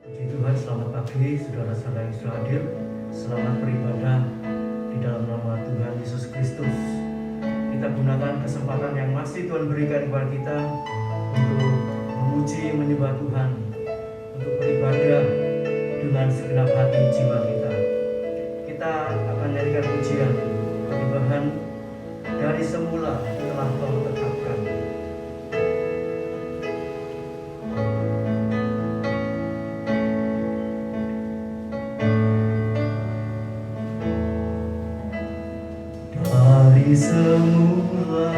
Puji Tuhan, selamat pagi saudara-saudara yang sudah hadir. Selamat beribadah di dalam nama Tuhan Yesus Kristus. Kita gunakan kesempatan yang masih Tuhan berikan kepada kita untuk memuji, menyembah Tuhan, untuk beribadah dengan segenap hati jiwa kita. Kita akan nyanyikan pujian penyembahan dari semula telah Kau tetapkan. Dari semula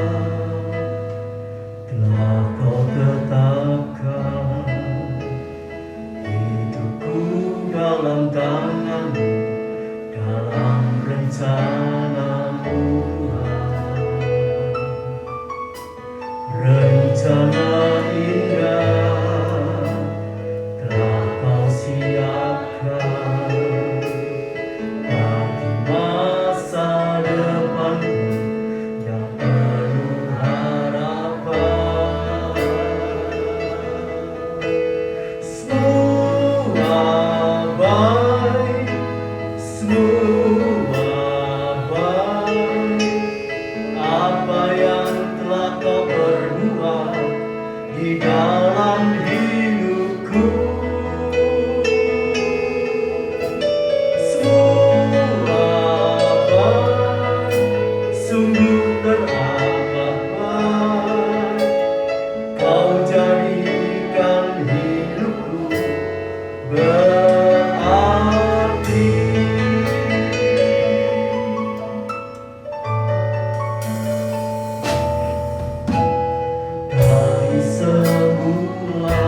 telah Kau tetapkan hidupku dalam tangan-Mu, dalam rencana-Mu Tuhan. Rencana indah telah Kau siapkan bagi masa depanku yang penuh harapan. Semua baik, semua baik, apa yang telah Kau perbuat di dalam hidupku. Semua baik, sungguh teramat baik. Kau jadikan hidupku berarti. Dari semula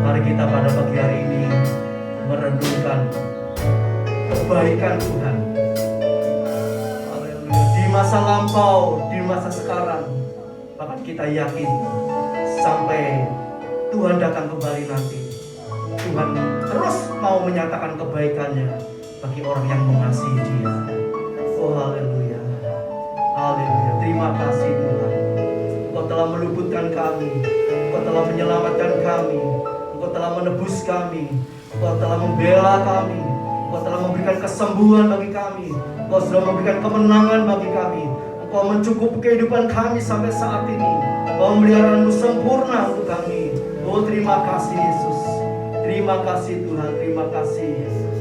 Mari kita pada pagi hari ini merenungkan kebaikan Tuhan. Haleluya. Di masa lampau, di masa sekarang, bahkan kita yakin sampai Tuhan datang kembali nanti, Tuhan terus mau menyatakan kebaikannya bagi orang yang mengasihi Dia. Oh haleluya, haleluya. Terima kasih Tuhan. Engkau telah meluputkan kami, Engkau telah menyelamatkan kami, Engkau telah menebus kami, Engkau telah membela kami, Engkau telah memberikan kesembuhan bagi kami, Engkau sudah memberikan kemenangan bagi kami, Engkau mencukupi kehidupan kami sampai saat ini. Pemeliharaanmu sempurna untuk kami. Oh terima kasih Yesus. Terima kasih Tuhan, terima kasih.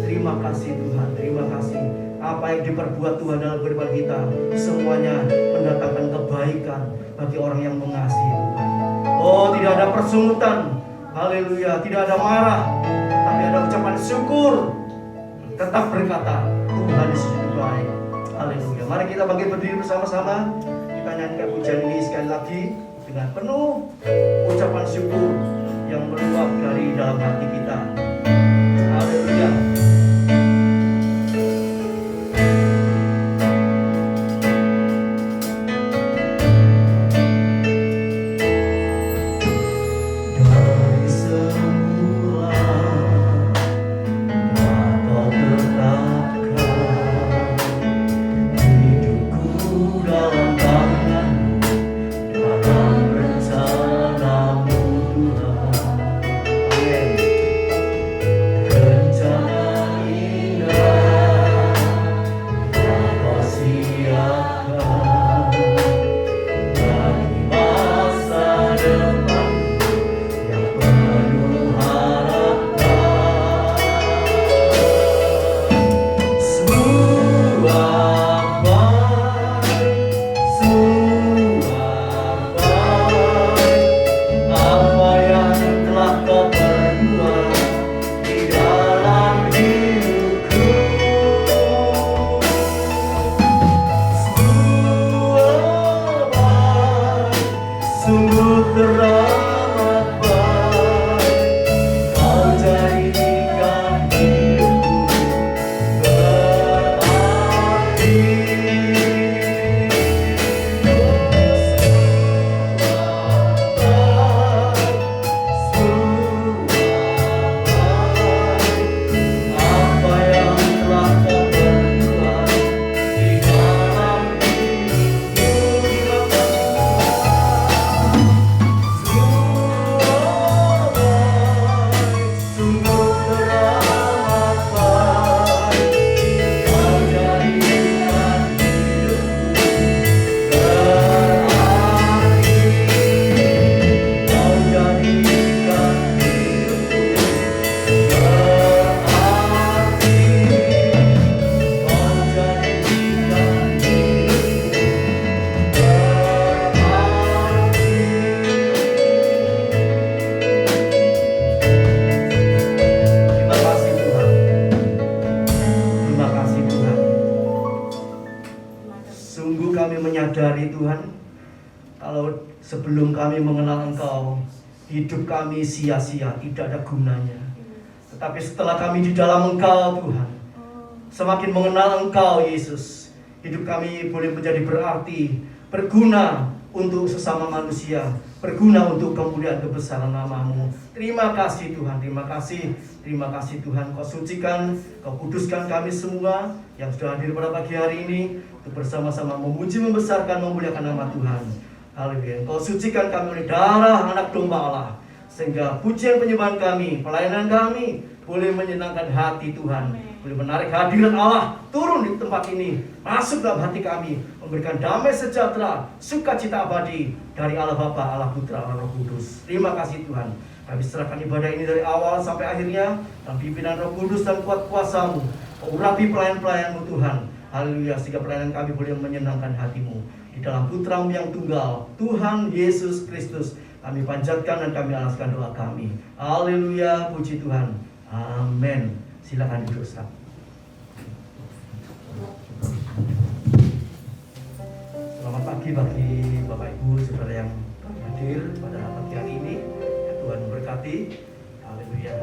Terima kasih Tuhan, terima kasih. Apa yang diperbuat Tuhan dalam kehidupan kita, semuanya mendatangkan kebaikan bagi orang yang mengasihi Tuhan. Oh tidak ada persungutan. Haleluya, tidak ada marah, tapi ada ucapan syukur. Tetap berkata, Tuhan Yesus itu baik. Haleluya. Mari kita bangkit berdiri bersama-sama. Kita nyanyikan pujian ini sekali lagi dengan penuh ucapan syukur yang meluap dari dalam hati kita. Haleluya. Menyadari Tuhan, kalau sebelum kami mengenal Engkau, hidup kami sia-sia, tidak ada gunanya. Tetapi setelah kami di dalam Engkau Tuhan, semakin mengenal Engkau Yesus, hidup kami boleh menjadi berarti, berguna untuk sesama manusia, berguna untuk kemuliaan kebesaran nama-Mu. Terima kasih Tuhan, terima kasih Tuhan. Kau sucikan, Kau kuduskan kami semua yang sudah hadir pada pagi hari ini untuk bersama-sama memuji, membesarkan, memuliakan nama Tuhan. Haleluya. Kau sucikan kami oleh darah anak domba Allah, sehingga pujian penyembahan kami, pelayanan kami boleh menyenangkan hati Tuhan, boleh menarik hadirat Allah turun di tempat ini, masuk dalam hati kami, memberikan damai sejahtera, sukacita abadi dari Allah Bapa, Allah Putra, Allah Roh Kudus. Terima kasih Tuhan. Kami serahkan ibadah ini dari awal sampai akhirnya dalam pimpinan Roh Kudus dan kuat kuasa-Mu. Urapi pelayan-pelayan-Mu Tuhan. Haleluya, sehingga pelayanan kami boleh menyenangkan hati-Mu. Di dalam Putra-Mu yang tunggal, Tuhan Yesus Kristus, kami panjatkan dan kami alaskan doa kami. Haleluya, puji Tuhan. Amin. Silakan duduk, Ustaz. Selamat pagi bagi Bapak Ibu, saudara yang hadir pada pagi hari ini. Ya, Tuhan memberkati. Haleluya.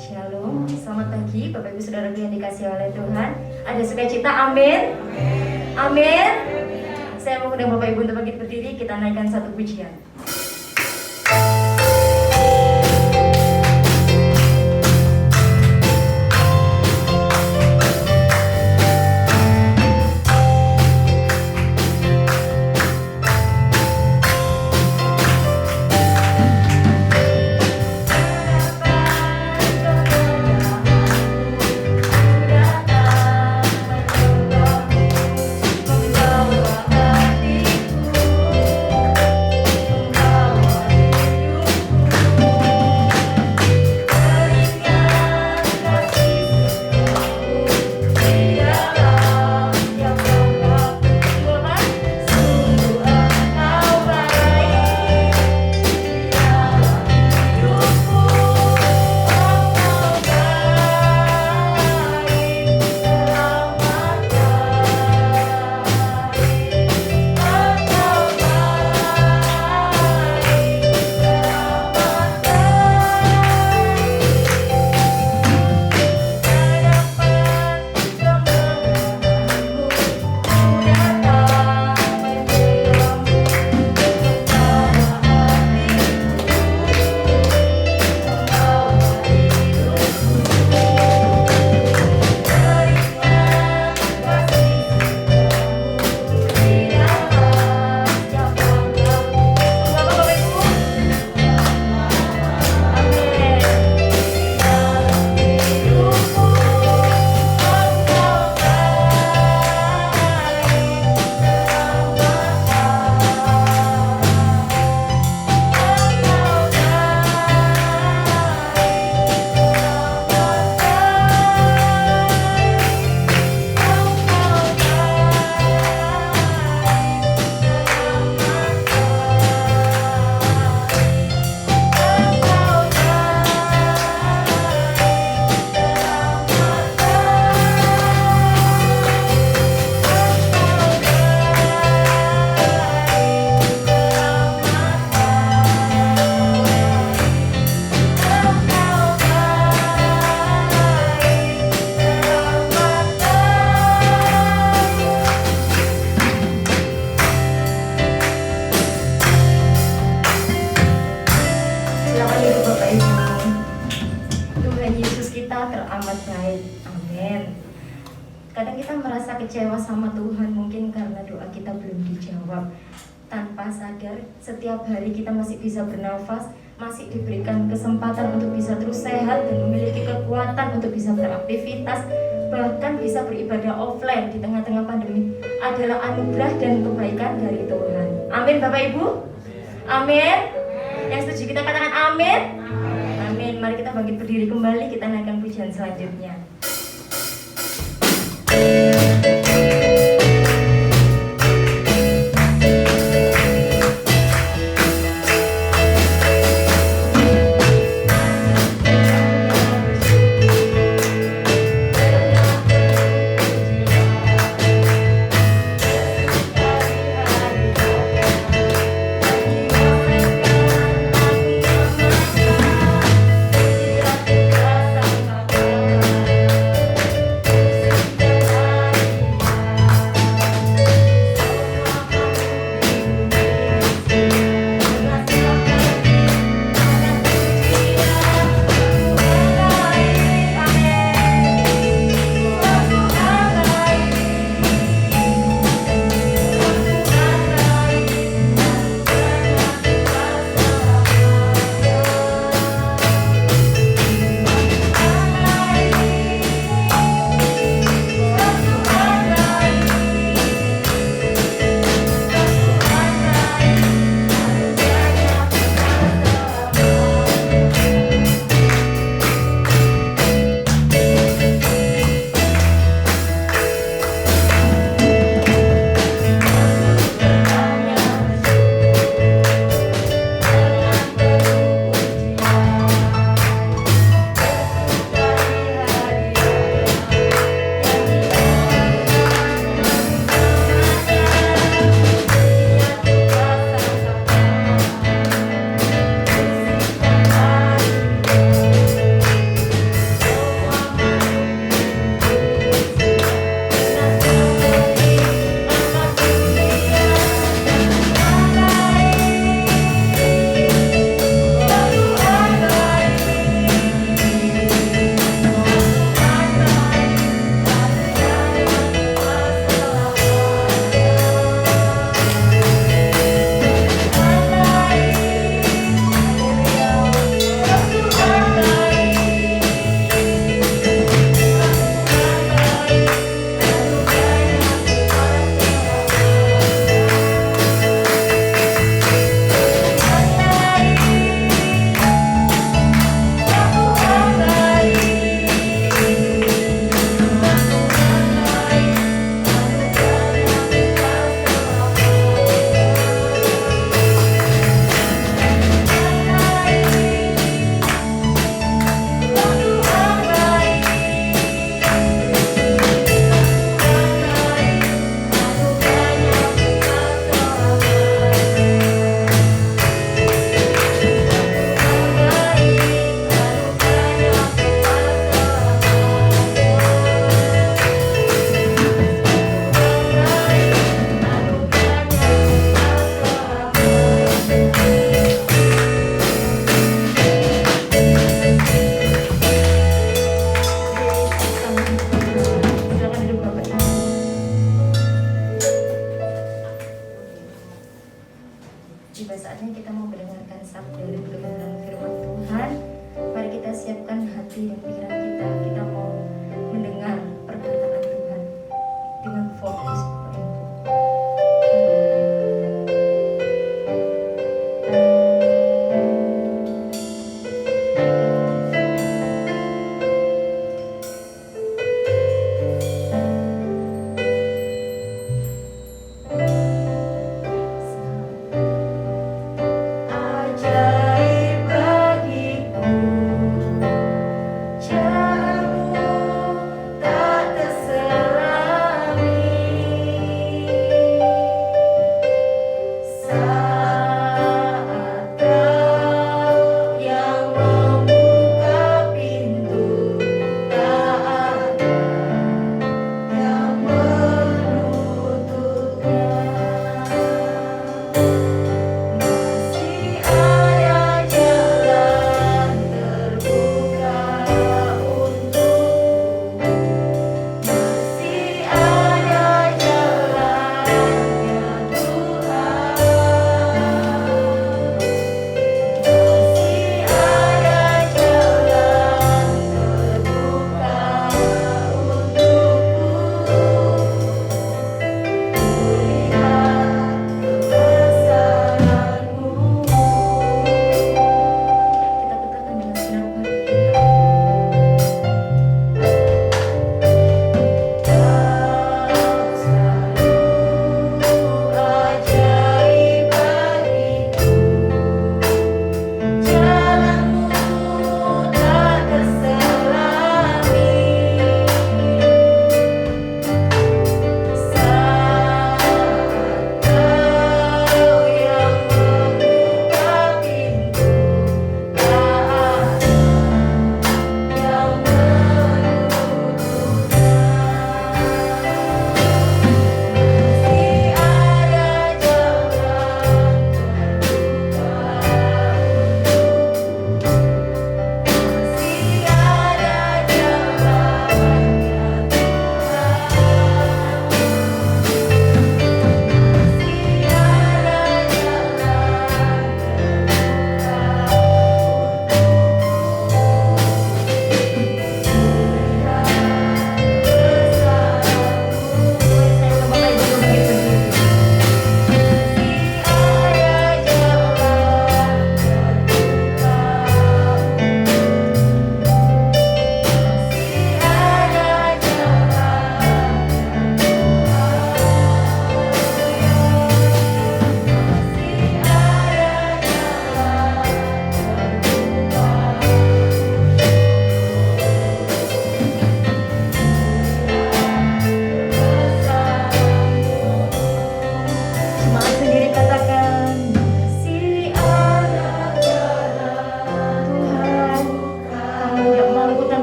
Shalom, selamat pagi Bapak Ibu Saudara yang dikasihi oleh Tuhan. Ada sukacita, amin. Amin. Saya mengundang Bapak Ibu untuk bangkit berdiri, kita naikkan satu pujian. Kadang kita merasa kecewa sama Tuhan mungkin karena doa kita belum dijawab. Tanpa sadar, setiap hari kita masih bisa bernafas, masih diberikan kesempatan untuk bisa terus sehat dan memiliki kekuatan untuk bisa beraktivitas, bahkan bisa beribadah offline di tengah-tengah pandemi adalah anugerah dan kebaikan dari Tuhan. Amin Bapak Ibu? Amin. Yang setuju kita katakan amin. Amin. Mari kita bangkit berdiri kembali, kita naikkan pujian selanjutnya.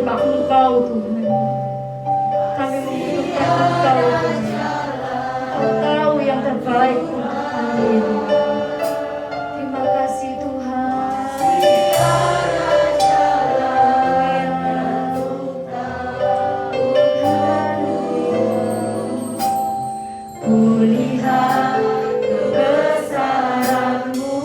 menerima Engkau Tuhan. Kami membutuhkan Engkau Tuhan. Engkau yang terbaik untuk kami. Terima kasih Tuhan. Kulihat kebesaran-Mu.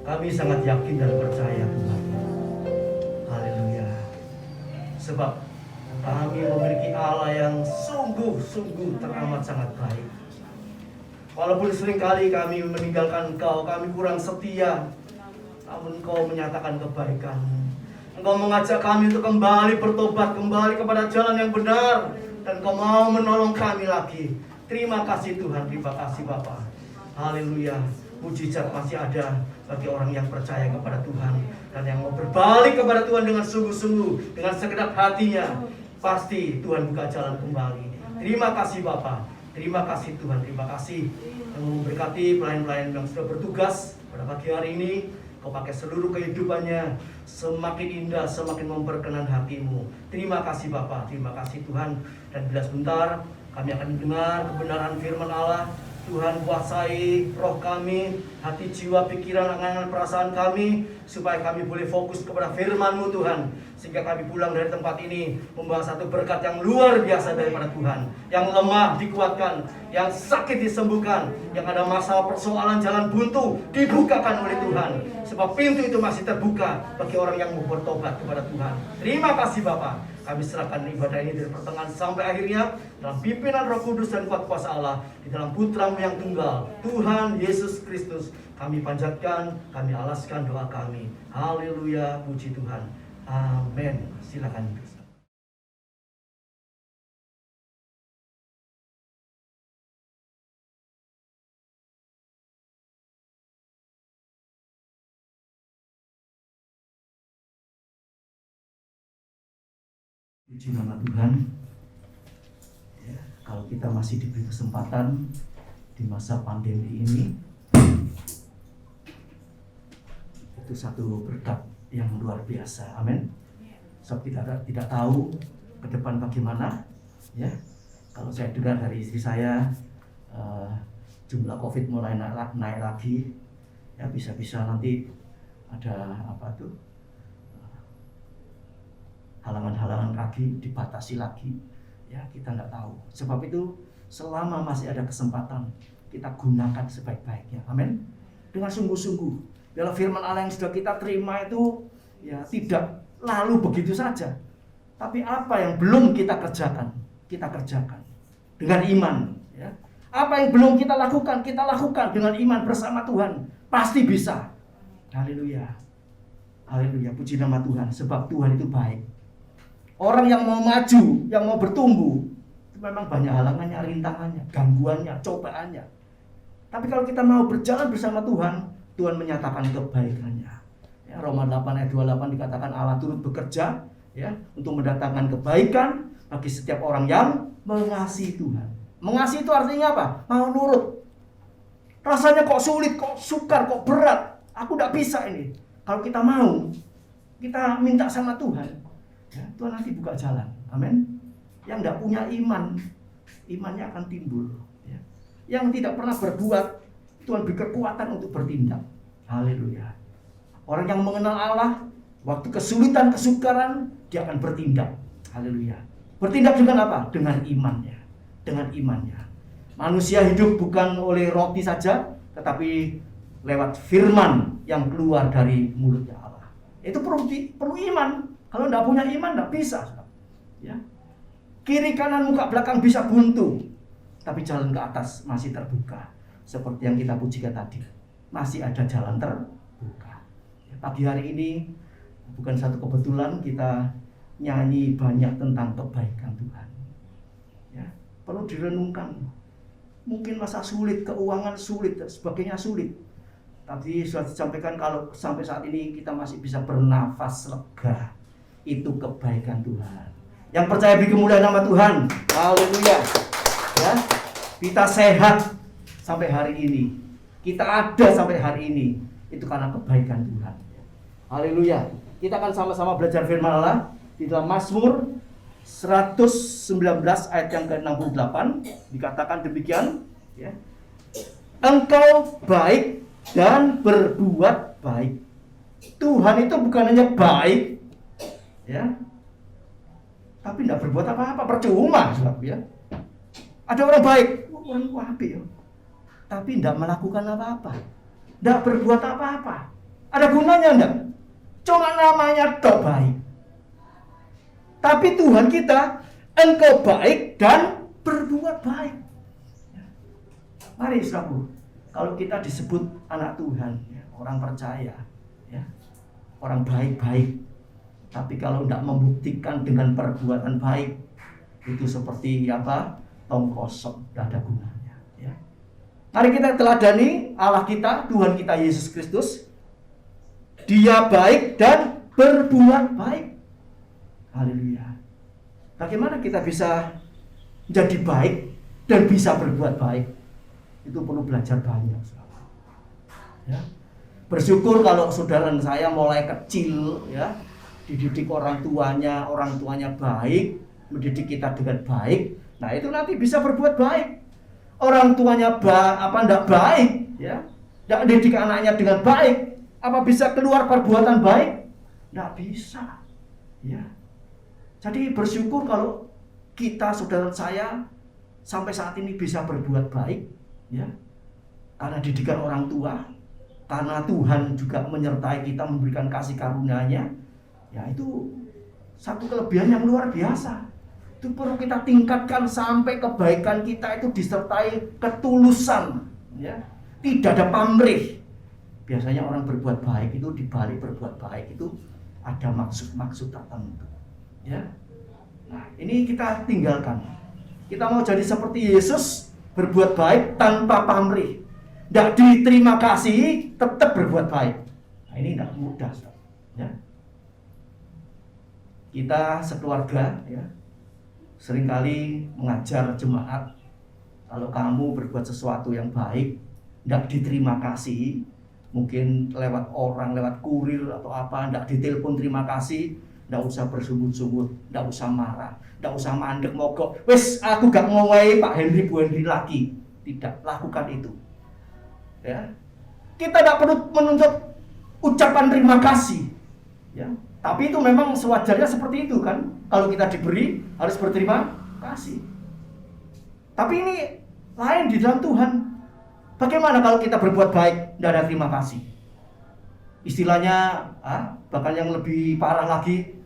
Kami sangat yakin dan percaya Tuhan. Haleluya. Sebab kami memiliki Allah yang sungguh-sungguh teramat sangat baik. Walaupun seringkali kami meninggalkan Engkau, kami kurang setia, namun Engkau menyatakan kebaikan-Mu. Engkau mengajak kami untuk kembali bertobat, kembali kepada jalan yang benar, dan Engkau mau menolong kami lagi. Terima kasih Tuhan, terima kasih Bapa. Haleluya. Mujizat masih ada bagi orang yang percaya kepada Tuhan dan yang mau berbalik kepada Tuhan dengan sungguh-sungguh, dengan segenap hatinya. Pasti Tuhan buka jalan kembali. Terima kasih Bapa. Terima kasih Tuhan, terima kasih yang memberkati pelayan-pelayan yang sudah bertugas pada pagi hari ini. Kau pakai seluruh kehidupannya semakin indah, semakin memperkenan hati-Mu. Terima kasih Bapa, terima kasih Tuhan. Dan bila sebentar kami akan mendengar kebenaran firman Allah. Tuhan kuasai roh kami, hati, jiwa, pikiran, angan, perasaan kami, supaya kami boleh fokus kepada firman-Mu Tuhan. Sehingga kami pulang dari tempat ini membawa satu berkat yang luar biasa daripada Tuhan. Yang lemah dikuatkan, yang sakit disembuhkan, yang ada masalah persoalan jalan buntu dibukakan oleh Tuhan. Sebab pintu itu masih terbuka bagi orang yang mau bertobat kepada Tuhan. Terima kasih Bapak. Kami serahkan ibadah ini dari pertengahan sampai akhirnya dalam pimpinan Roh Kudus dan kuat kuasa Allah, di dalam Putra-Mu yang tunggal, Tuhan Yesus Kristus. Kami panjatkan, kami alaskan doa kami. Haleluya, puji Tuhan. Amin. Silakan. Puji nama Tuhan. Ya, kalau kita masih diberi kesempatan di masa pandemi ini, itu satu berkat yang luar biasa. Amin. Sebab kita tidak tahu ke depan bagaimana. Ya, kalau saya dengar dari istri saya, jumlah COVID mulai naik lagi. Ya, bisa-bisa nanti ada apa tuh? Halangan-halangan lagi, dibatasi lagi, ya kita nggak tahu. Sebab itu selama masih ada kesempatan, kita gunakan sebaik-baiknya. Amin. Dengan sungguh-sungguh. Dalam firman Allah yang sudah kita terima itu ya tidak lalu begitu saja. Tapi apa yang belum kita kerjakan dengan iman. Ya. Apa yang belum kita lakukan dengan iman bersama Tuhan. Pasti bisa. Haleluya. Haleluya. Puji nama Tuhan. Sebab Tuhan itu baik. Orang yang mau maju, yang mau bertumbuh, itu memang banyak halangannya, rintangannya, gangguannya, cobaannya. Tapi kalau kita mau berjalan bersama Tuhan, Tuhan menyatakan kebaikannya. Ya, Roma 8 ayat 28 dikatakan Allah turut bekerja ya untuk mendatangkan kebaikan bagi setiap orang yang mengasihi Tuhan. Mengasihi itu artinya apa? Mau nurut. Rasanya kok sulit, kok sukar, kok berat. Aku tidak bisa ini. Kalau kita mau, kita minta sama Tuhan. Ya, Tuhan nanti buka jalan. Amin. Yang tidak punya iman, imannya akan timbul. Ya. Yang tidak pernah berbuat, Tuhan beri kekuatan untuk bertindak. Haleluya. Orang yang mengenal Allah, waktu kesulitan, kesukaran, dia akan bertindak. Haleluya. Bertindak dengan apa? Dengan imannya. Dengan imannya. Manusia hidup bukan oleh roti saja, tetapi lewat firman yang keluar dari mulutnya Allah. Itu perlu iman. Kalau tidak punya iman, tidak bisa. Ya. Kiri kanan muka belakang bisa buntu, tapi jalan ke atas masih terbuka. Seperti yang kita pujikan tadi, masih ada jalan terbuka. Ya, pagi hari ini bukan satu kebetulan kita nyanyi banyak tentang kebaikan Tuhan. Ya, perlu direnungkan. Mungkin masa sulit, keuangan sulit, dan sebagainya sulit. Tapi sudah disampaikan kalau sampai saat ini kita masih bisa bernafas lega. Itu kebaikan Tuhan. Yang percaya beri kemuliaan nama Tuhan. Haleluya. Ya, kita sehat sampai hari ini. Kita ada sampai hari ini. Itu karena kebaikan Tuhan. Haleluya. Kita akan sama-sama belajar firman Allah di dalam Mazmur 119 ayat yang ke-68 dikatakan demikian, ya. Engkau baik dan berbuat baik. Tuhan itu bukan hanya baik, ya, tapi tidak berbuat apa-apa, percuma, ya. Ada orang baik, orang wapi, ya, tapi tidak melakukan apa-apa, tidak berbuat apa-apa. Ada gunanya enggak? Cuma namanya tok baik. Tapi Tuhan kita, engkau baik dan berbuat baik. Mari saudaraku, kalau kita disebut anak Tuhan, ya, orang percaya, ya, orang baik-baik, tapi kalau tidak membuktikan dengan perbuatan baik, itu seperti apa? Tong kosong, tidak ada gunanya. Ya. Mari kita teladani Allah kita, Tuhan kita Yesus Kristus. Dia baik dan berbuat baik. Haleluya. Bagaimana kita bisa menjadi baik dan bisa berbuat baik? Itu perlu belajar banyak. Ya. Bersyukur kalau saudara saya mulai kecil, ya, dididik orang tuanya baik, mendidik kita dengan baik. Nah, itu nanti bisa berbuat baik. Orang tuanya tidak baik, ya, tidak mendidik anaknya dengan baik, apa bisa keluar perbuatan baik? Tidak bisa. Ya. Jadi bersyukur kalau kita, saudara saya, sampai saat ini bisa berbuat baik, ya, karena didikan orang tua, karena Tuhan juga menyertai kita, memberikan kasih karunia-Nya, ya, itu satu kelebihan yang luar biasa. Itu perlu kita tingkatkan sampai kebaikan kita itu disertai ketulusan, ya, tidak ada pamrih. Biasanya orang berbuat baik itu, di balik berbuat baik itu ada maksud-maksud tertentu. Ya. Nah, ini kita tinggalkan. Kita mau jadi seperti Yesus, berbuat baik tanpa pamrih. Tidak diterima kasih, tetap berbuat baik. Nah, ini tidak mudah, ya. Kita sekeluarga, ya, seringkali mengajar jemaat, kalau kamu berbuat sesuatu yang baik, tidak diterima kasih, mungkin lewat orang, lewat kurir atau apa, tidak ditelepon terima kasih, tidak usah bersungut-sungut, tidak usah marah, tidak usah mandek mogok. Wes, aku gak ngomongin Pak Henry, Bu Henry lagi. Tidak, lakukan itu. Ya, kita tidak perlu menuntut ucapan terima kasih. Ya, tapi itu memang sewajarnya seperti itu kan. Kalau kita diberi harus berterima kasih. Tapi ini lain di dalam Tuhan. Bagaimana kalau kita berbuat baik, tidak ada terima kasih? Istilahnya, bahkan yang lebih parah lagi,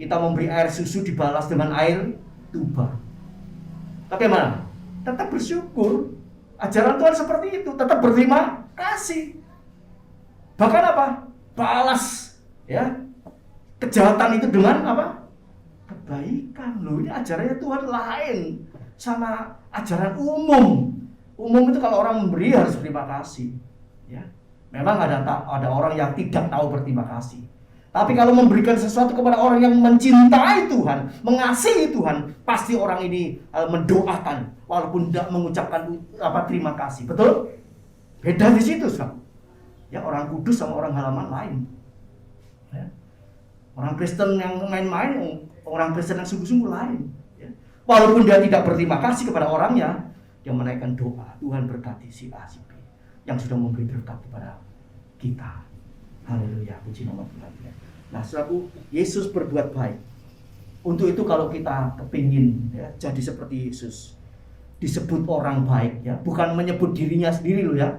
kita memberi air susu dibalas dengan air tuba. Bagaimana? Tetap bersyukur. Ajaran Tuhan seperti itu, tetap berterima kasih. Bahkan apa? Balas ya kejahatan itu dengan apa? Kebaikan. Loh, ini ajarannya Tuhan lain sama ajaran umum. Umum itu kalau orang memberi harus berterima kasih. Ya, memang ada orang yang tidak tahu berterima kasih. Tapi kalau memberikan sesuatu kepada orang yang mencintai Tuhan, mengasihi Tuhan, pasti orang ini mendoakan walaupun tidak mengucapkan terima kasih. Betul? Beda di situ, Saudara. Ya, orang kudus sama orang halaman lain. Ya. Orang Kristen yang main-main, orang Kristen yang sungguh-sungguh lain. Ya. Walaupun dia tidak berterima kasih kepada orangnya, dia menaikkan doa, Tuhan berkati si A, si B yang sudah memberi berkat kepada kita. Haleluya, puji nama Tuhan. Nah, saudaraku, Yesus berbuat baik. Untuk itu kalau kita kepingin ya, jadi seperti Yesus, disebut orang baik ya, bukan menyebut dirinya sendiri loh ya.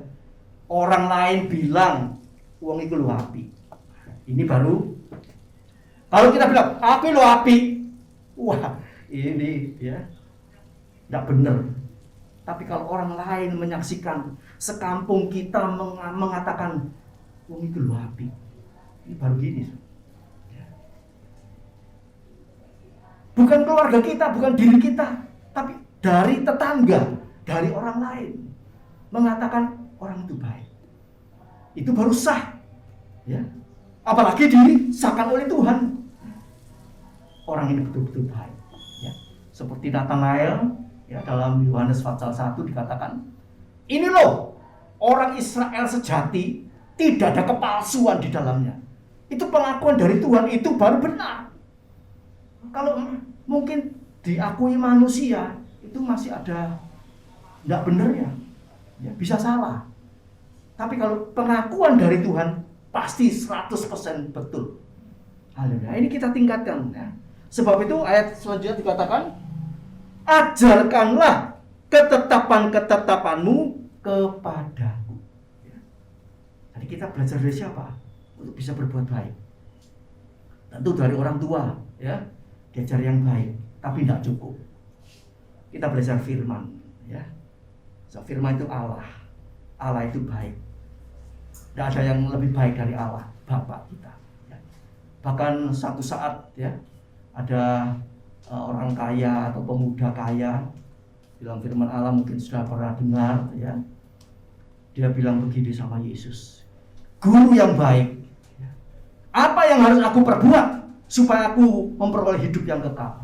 Orang lain bilang, uang itu lo api. Ini baru. Kalau kita bilang, aku lo api, wah ini ya, tidak benar. Tapi kalau orang lain menyaksikan, sekampung kita mengatakan, uang itu lo api, ini baru gini. Bukan keluarga kita, bukan diri kita, tapi dari tetangga, dari orang lain mengatakan orang itu baik. Itu baru sah. Ya. Apalagi disahkan oleh Tuhan. Orang ini betul-betul baik. Ya. Seperti Nathanael, ya, dalam Yohanes pasal 1 dikatakan, ini loh orang Israel sejati, tidak ada kepalsuan di dalamnya. Itu pengakuan dari Tuhan, itu baru benar. Kalau mungkin diakui manusia, itu masih ada tidak benar ya, bisa salah. Tapi kalau pengakuan dari Tuhan, pasti 100% betul. Haleluya. Ini kita tingkatkan ya. Sebab itu ayat selanjutnya dikatakan, ajarkanlah ketetapan-ketetapanmu kepadaku. Ya. Jadi kita belajar dari siapa? Untuk bisa berbuat baik. Tentu dari orang tua, ya. Diajar yang baik, tapi tidak cukup. Kita belajar firman, ya. So, firman itu Allah. Allah itu baik. Tidak ada yang lebih baik dari Allah, Bapa kita. Ya. Bahkan satu saat, ya, ada orang kaya atau pemuda kaya bilang firman Allah, mungkin sudah pernah dengar, ya. Dia bilang begini sama Yesus, guru yang baik, ya, apa yang harus aku perbuat supaya aku memperoleh hidup yang kekal?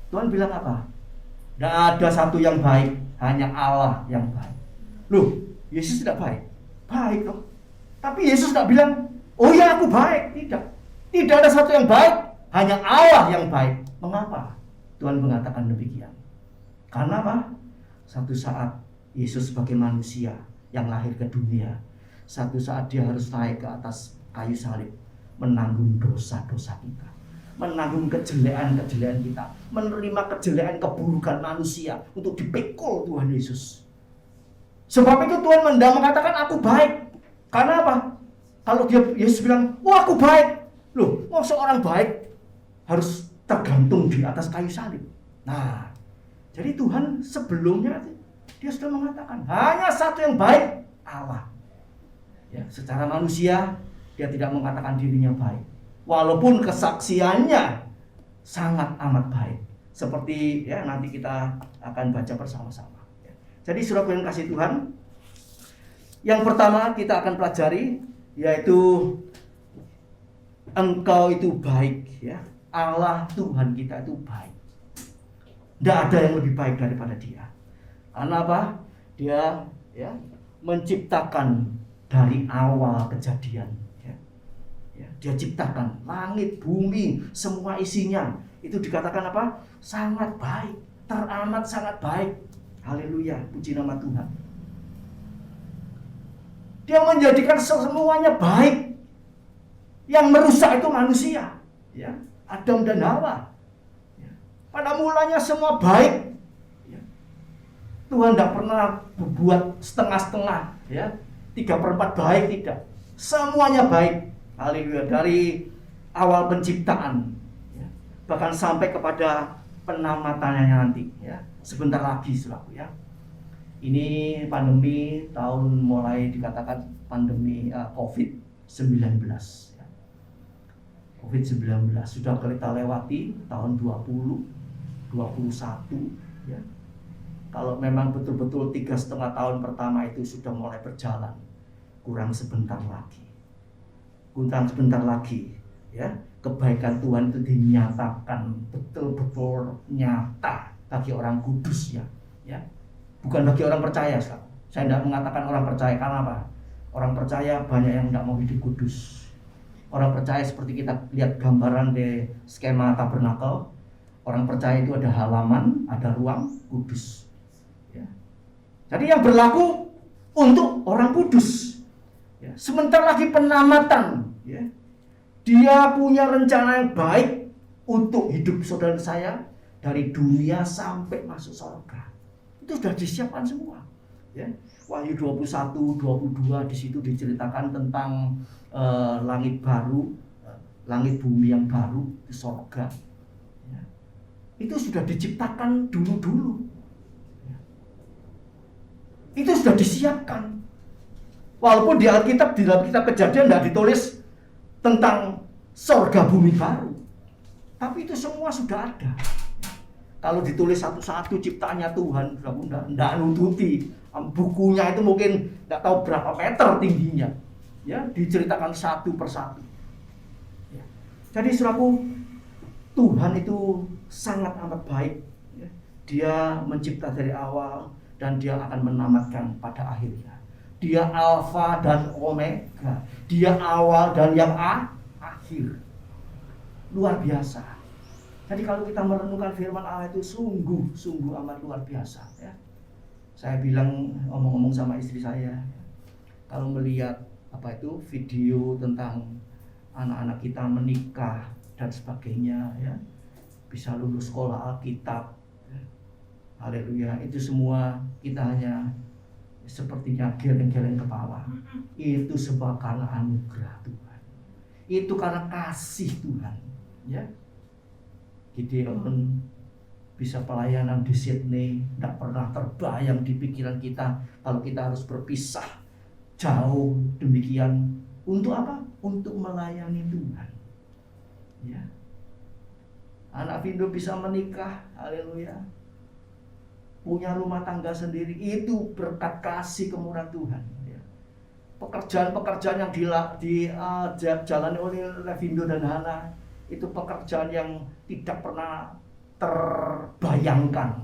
Tuhan bilang apa? Tidak ada satu yang baik, hanya Allah yang baik. Loh, Yesus tidak baik? Baik loh. Tapi Yesus tidak bilang, oh ya aku baik. Tidak. Tidak ada satu yang baik, hanya Allah yang baik. Mengapa Tuhan mengatakan demikian? Karena apa? Satu saat Yesus sebagai manusia yang lahir ke dunia, satu saat dia harus naik ke atas kayu salib, menanggung dosa-dosa kita, menanggung kejelekan-kejelekan kita, menerima kejelekan keburukan manusia untuk dipikul Tuhan Yesus. Sebab itu Tuhan mengatakan aku baik. Karena apa? Kalau Yesus bilang, wah aku baik. Loh, mau seorang baik harus tergantung di atas kayu salib. Nah, jadi Tuhan sebelumnya dia sudah mengatakan hanya satu yang baik, Allah. Ya, secara manusia dia tidak mengatakan dirinya baik, walaupun kesaksiannya sangat amat baik. Seperti ya nanti kita akan baca bersama-sama. Ya. Jadi saudara yang kasih Tuhan, yang pertama kita akan pelajari yaitu Engkau itu baik, ya. Allah Tuhan kita itu baik. Tidak ada yang lebih baik daripada Dia. Karena apa? Dia ya menciptakan dari awal kejadian. Ya. Ya, dia ciptakan langit, bumi, semua isinya. Itu dikatakan apa? Sangat baik, teramat sangat baik. Haleluya, puji nama Tuhan. Dia menjadikan semuanya baik. Yang merusak itu manusia, ya, Adam dan Hawa. Ya. Pada mulanya semua baik. Ya. Tuhan tidak pernah berbuat setengah-setengah, ya. 3/4 baik, tidak. Semuanya baik. Haleluya. Dari awal penciptaan, ya, bahkan sampai kepada penamatannya nanti, ya. Sebentar lagi, saudaraku, ya. Ini pandemi mulai dikatakan pandemi COVID-19. Ya. COVID-19 sudah kita lewati tahun 2021, ya. Kalau memang betul-betul 3,5 tahun pertama itu sudah mulai berjalan, kurang sebentar lagi, ya, kebaikan Tuhan itu dinyatakan betul-betul nyata bagi orang kudus, ya, bukan bagi orang percaya. Saya tidak mengatakan orang percaya, karena apa? Orang percaya banyak yang tidak mau hidup kudus. Orang percaya seperti kita lihat gambaran di skema tabernakel, orang percaya itu ada halaman, ada ruang kudus. Ya. Jadi yang berlaku untuk orang kudus. Ya. Sebentar lagi penamatan. Ya. Dia punya rencana yang baik untuk hidup saudara saya dari dunia sampai masuk surga. Itu sudah disiapkan semua. Ya. Wahyu 21, 22 di situ diceritakan tentang langit baru, langit bumi yang baru di surga. Ya. Itu sudah diciptakan dulu-dulu. Itu sudah disiapkan. Walaupun di Alkitab, di dalam kitab Kejadian tidak ditulis tentang surga bumi baru, tapi itu semua sudah ada. Kalau ditulis satu-satu ciptaannya Tuhan, tidak nututi. Bukunya itu mungkin tidak tahu berapa meter tingginya, ya, diceritakan satu persatu. Ya. Jadi saudaraku, Tuhan itu sangat amat baik. Ya. Dia mencipta dari awal, dan dia akan menamatkan pada akhirnya. Dia Alfa dan Omega. Dia awal dan yang akhir. Luar biasa. Jadi kalau kita merenungkan firman Allah itu sungguh amat luar biasa, ya. Saya bilang, ngomong-ngomong sama istri saya, kalau melihat video tentang anak-anak kita menikah dan sebagainya, ya, bisa lulus sekolah Alkitab, haleluya, itu semua kita hanya sepertinya geleng-geleng kepala. Itu sebab karena anugerah Tuhan. Itu karena kasih Tuhan, ya. Gideon bisa pelayanan di Sydney, tidak pernah terbayang di pikiran kita kalau kita harus berpisah jauh demikian. Untuk apa? Untuk melayani Tuhan, ya. Anak Vindo bisa menikah, haleluya, punya rumah tangga sendiri, itu berkat kasih kemurahan Tuhan. Ya. Pekerjaan-pekerjaan yang dijalani oleh Vindo dan Hana, itu pekerjaan yang tidak pernah terbayangkan.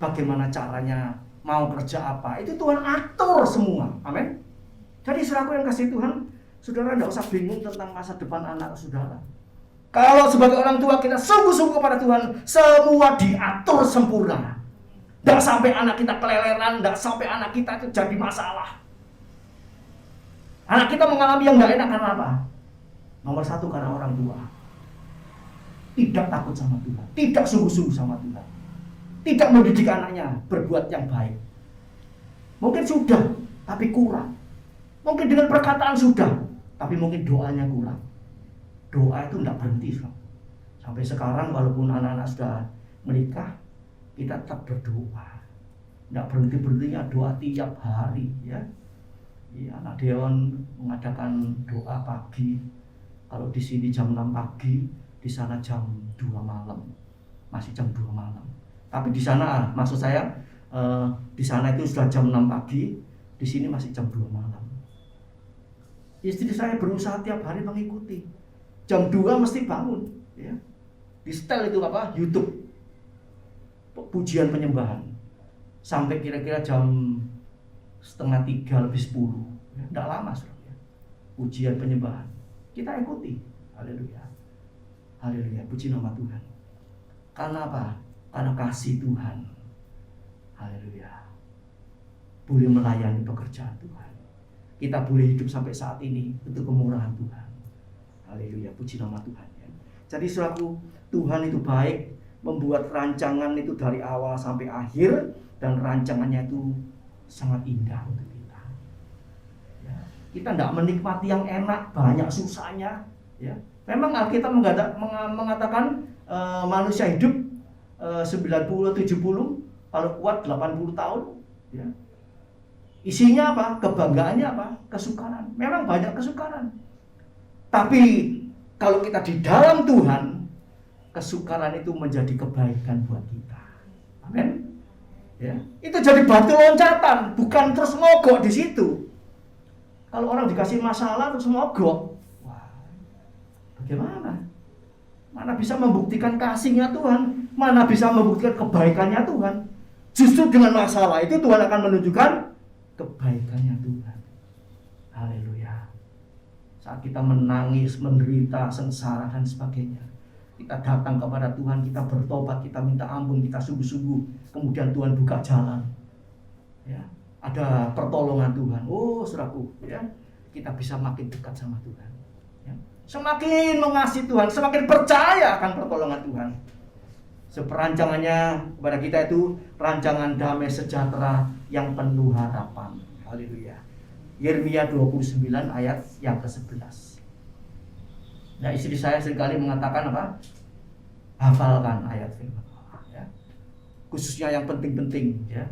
Bagaimana caranya, mau kerja apa, itu Tuhan atur semua. Amin. Jadi saudaraku yang kasih Tuhan, saudara tidak usah bingung tentang masa depan anak saudara. Kalau sebagai orang tua kita sungguh-sungguh kepada Tuhan, semua diatur sempurna. Tidak sampai anak kita keleleran, tidak sampai anak kita itu jadi masalah. Anak kita mengalami yang tidak enak karena apa? Nomor satu, karena orang tua tidak takut sama Tuhan, tidak sungguh-sungguh sama Tuhan, tidak mendidik anaknya berbuat yang baik. Mungkin sudah, tapi kurang. Mungkin dengan perkataan sudah, tapi mungkin doanya kurang. Doa itu tidak berhenti. Sampai sekarang walaupun anak-anak sudah menikah, kita tetap berdoa. Tidak berhenti-berhentinya doa tiap hari, ya. Ya, anak Deon mengadakan doa pagi. Kalau di sini jam 6 pagi, di sana jam 2 malam. Masih jam 2 malam. Tapi di sana, maksud saya, di sana itu sudah jam 6 pagi, di sini masih jam 2 malam. Istri saya berusaha tiap hari mengikuti. Jam 2 mesti bangun, ya. Di setel itu YouTube. Pujian penyembahan. Sampai kira-kira jam 2:30 lebih 10. Tidak lama, saudara. Pujian penyembahan. Kita ikuti. Haleluya. Haleluya, puji nama Tuhan. Karena apa? Karena kasih Tuhan. Haleluya. Boleh melayani pekerjaan Tuhan. Kita boleh hidup sampai saat ini untuk kemurahan Tuhan. Haleluya, puji nama Tuhan. Jadi saudaraku, Tuhan itu baik, membuat rancangan itu dari awal sampai akhir, dan rancangannya itu sangat indah untuk kita. Ya, kita tidak menikmati yang enak, banyak susahnya. Ya, memang Alkitab mengatakan manusia hidup 90-70, kalau kuat 80 tahun. Ya. Isinya apa? Kebanggaannya apa? Kesukaran. Memang banyak kesukaran. Tapi kalau kita di dalam Tuhan, kesukaran itu menjadi kebaikan buat kita. Amin. Ya, itu jadi batu loncatan, bukan terus mogok di situ. Kalau orang dikasih masalah terus mogok, wah, bagaimana? Mana bisa membuktikan kasihnya Tuhan? Mana bisa membuktikan kebaikannya Tuhan? Justru dengan masalah itu Tuhan akan menunjukkan kebaikannya Tuhan. Haleluya. Saat kita menangis, menderita, sengsara dan sebagainya, kita datang kepada Tuhan, kita bertobat, kita minta ampun, kita sungguh-sungguh, kemudian Tuhan buka jalan. Ya, ada pertolongan Tuhan. Oh, saudaraku, ya, kita bisa makin dekat sama Tuhan. Ya, semakin mengasihi Tuhan, semakin percaya akan pertolongan Tuhan. Seperancangannya kepada kita itu rancangan damai sejahtera yang penuh harapan. Haleluya. Yeremia 29 ayat yang ke-11. Nah, istri saya seringkali mengatakan apa? Hafalkan ayat firman Allah, ya. Khususnya yang penting-penting, ya.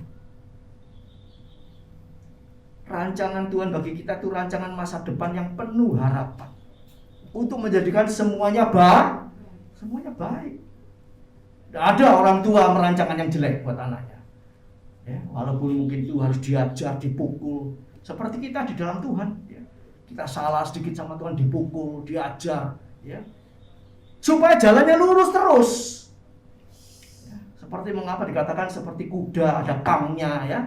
Rancangan Tuhan bagi kita itu rancangan masa depan yang penuh harapan. Untuk menjadikan semuanya baik. Tidak ada orang tua merancangkan yang jelek buat anaknya. Ya, walaupun mungkin itu harus diajar, dipukul. Seperti kita di dalam Tuhan. Ya. Kita salah sedikit sama Tuhan, dipukul, diajar. Ya. Supaya jalannya lurus terus. Ya. Seperti mengapa dikatakan seperti kuda, ada kamnya. Ya.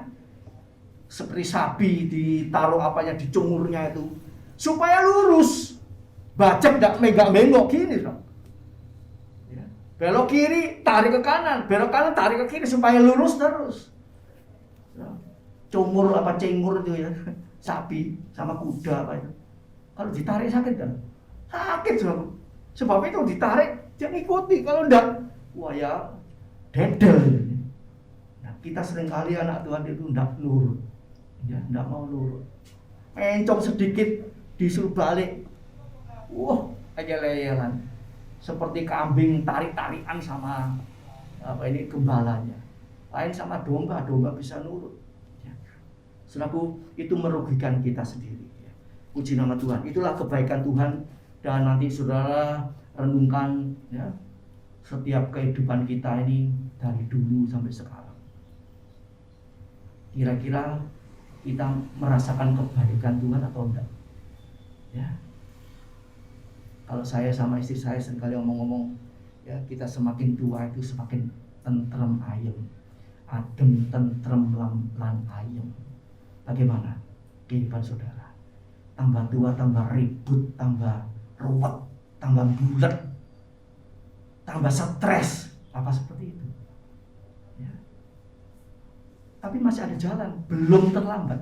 Seperti sapi, ditaruh apanya, dicungurnya itu. Supaya lurus. Bajak tidak megak-mengok gini dong. Belok kiri, tarik ke kanan. Belok kanan, tarik ke kiri supaya lurus terus. Cumur apa cengur itu ya, sapi sama kuda apa itu. Kalau ditarik sakit kan? Sakit sebab itu ditarik dia ngikuti. Kalau enggak, wah ya dedel. Nah, kita seringkali anak Tuhan itu enggak nurut. Ya, enggak mau nurut. Mencong sedikit disuruh balik. Wah, aja leyelan. Seperti kambing tarik-tarikan sama gembalanya. Lain sama domba bisa nurut. Ya. Saudaraku, itu merugikan kita sendiri. Ya. Puji nama Tuhan. Itulah kebaikan Tuhan. Dan nanti saudara renungkan, ya, setiap kehidupan kita ini dari dulu sampai sekarang. Kira-kira kita merasakan kebaikan Tuhan atau enggak? Ya. Kalau saya sama istri saya seringkali ngomong-ngomong, ya, kita semakin tua itu semakin tentrem ayem, adem tentrem lan ayem. Bagaimana kehidupan saudara? Tambah tua, tambah ribut, tambah ruwet, tambah bulat, tambah stres, apa seperti itu? Ya. Tapi masih ada jalan, belum terlambat.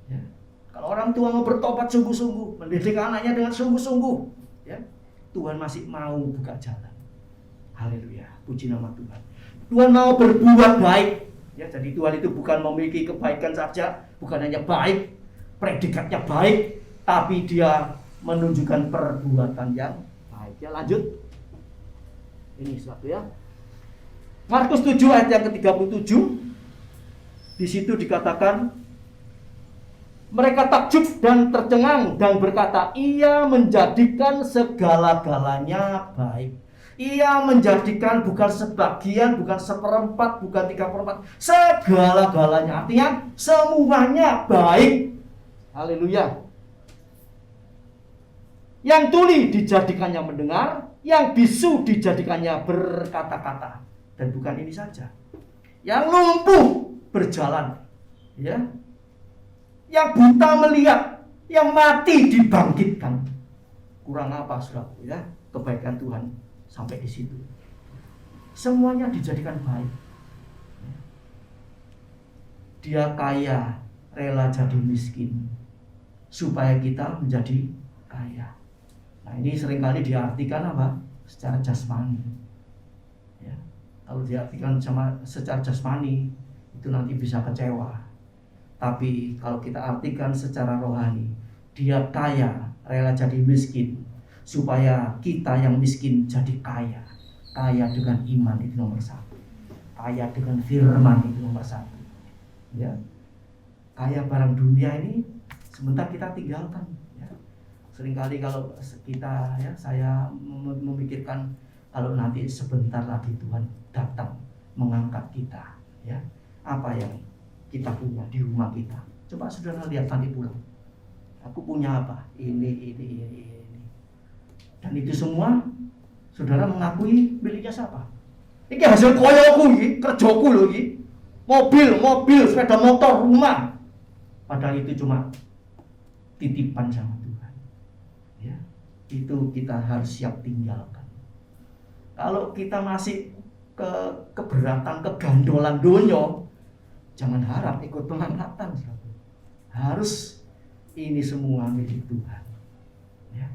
Ya. Kalau orang tua mau bertobat sungguh-sungguh, mendidik anaknya dengan sungguh-sungguh, ya, Tuhan masih mau buka jalan. Haleluya, puji nama Tuhan. Tuhan mau berbuat baik. Ya, jadi Tuhan itu bukan memiliki kebaikan saja, bukan hanya baik, predikatnya baik, tapi Dia menunjukkan perbuatan yang baik. Ya, lanjut. Ini suatu ya. Markus 7 ayat yang ke-37. Di situ dikatakan, mereka takjub dan tercengang dan berkata, Ia menjadikan segala-galanya baik. Ia menjadikan bukan sebagian, bukan seperempat, bukan 3/4, segala-galanya. Artinya semuanya baik. Haleluya. Yang tuli dijadikannya mendengar, yang bisu dijadikannya berkata-kata. Dan bukan ini saja. Yang lumpuh berjalan, ya. Yang buta melihat, yang mati dibangkitkan. Kurang apa, saudaraku, ya? Kebaikan Tuhan sampai di situ. Semuanya dijadikan baik. Dia kaya, rela jadi miskin, supaya kita menjadi kaya. Nah, ini seringkali diartikan apa? Secara jasmani. Ya. Kalau diartikan secara jasmani, itu nanti bisa kecewa. Tapi kalau kita artikan secara rohani, dia kaya, rela jadi miskin, supaya kita yang miskin jadi kaya. Kaya dengan iman itu nomor satu. Kaya dengan firman itu nomor satu. Ya. Kaya barang dunia ini sebentar kita tinggalkan. Ya. Seringkali kalau kita, ya, saya memikirkan kalau nanti sebentar lagi Tuhan datang mengangkat kita, ya, apa yang kita punya di rumah kita. Coba saudara lihat nanti pulang. Aku punya apa? Ini. Dan itu semua saudara mengakui miliknya siapa? Ini hasil koyoku iki, kerjaku lho iki. Mobil, sepeda motor, rumah. Padahal itu cuma titipan sama Tuhan. Ya, itu kita harus siap tinggalkan. Kalau kita masih keberatan, kegandolan dunia, jangan harap ikut pengangkatan. Harus ini semua milik Tuhan. Ya.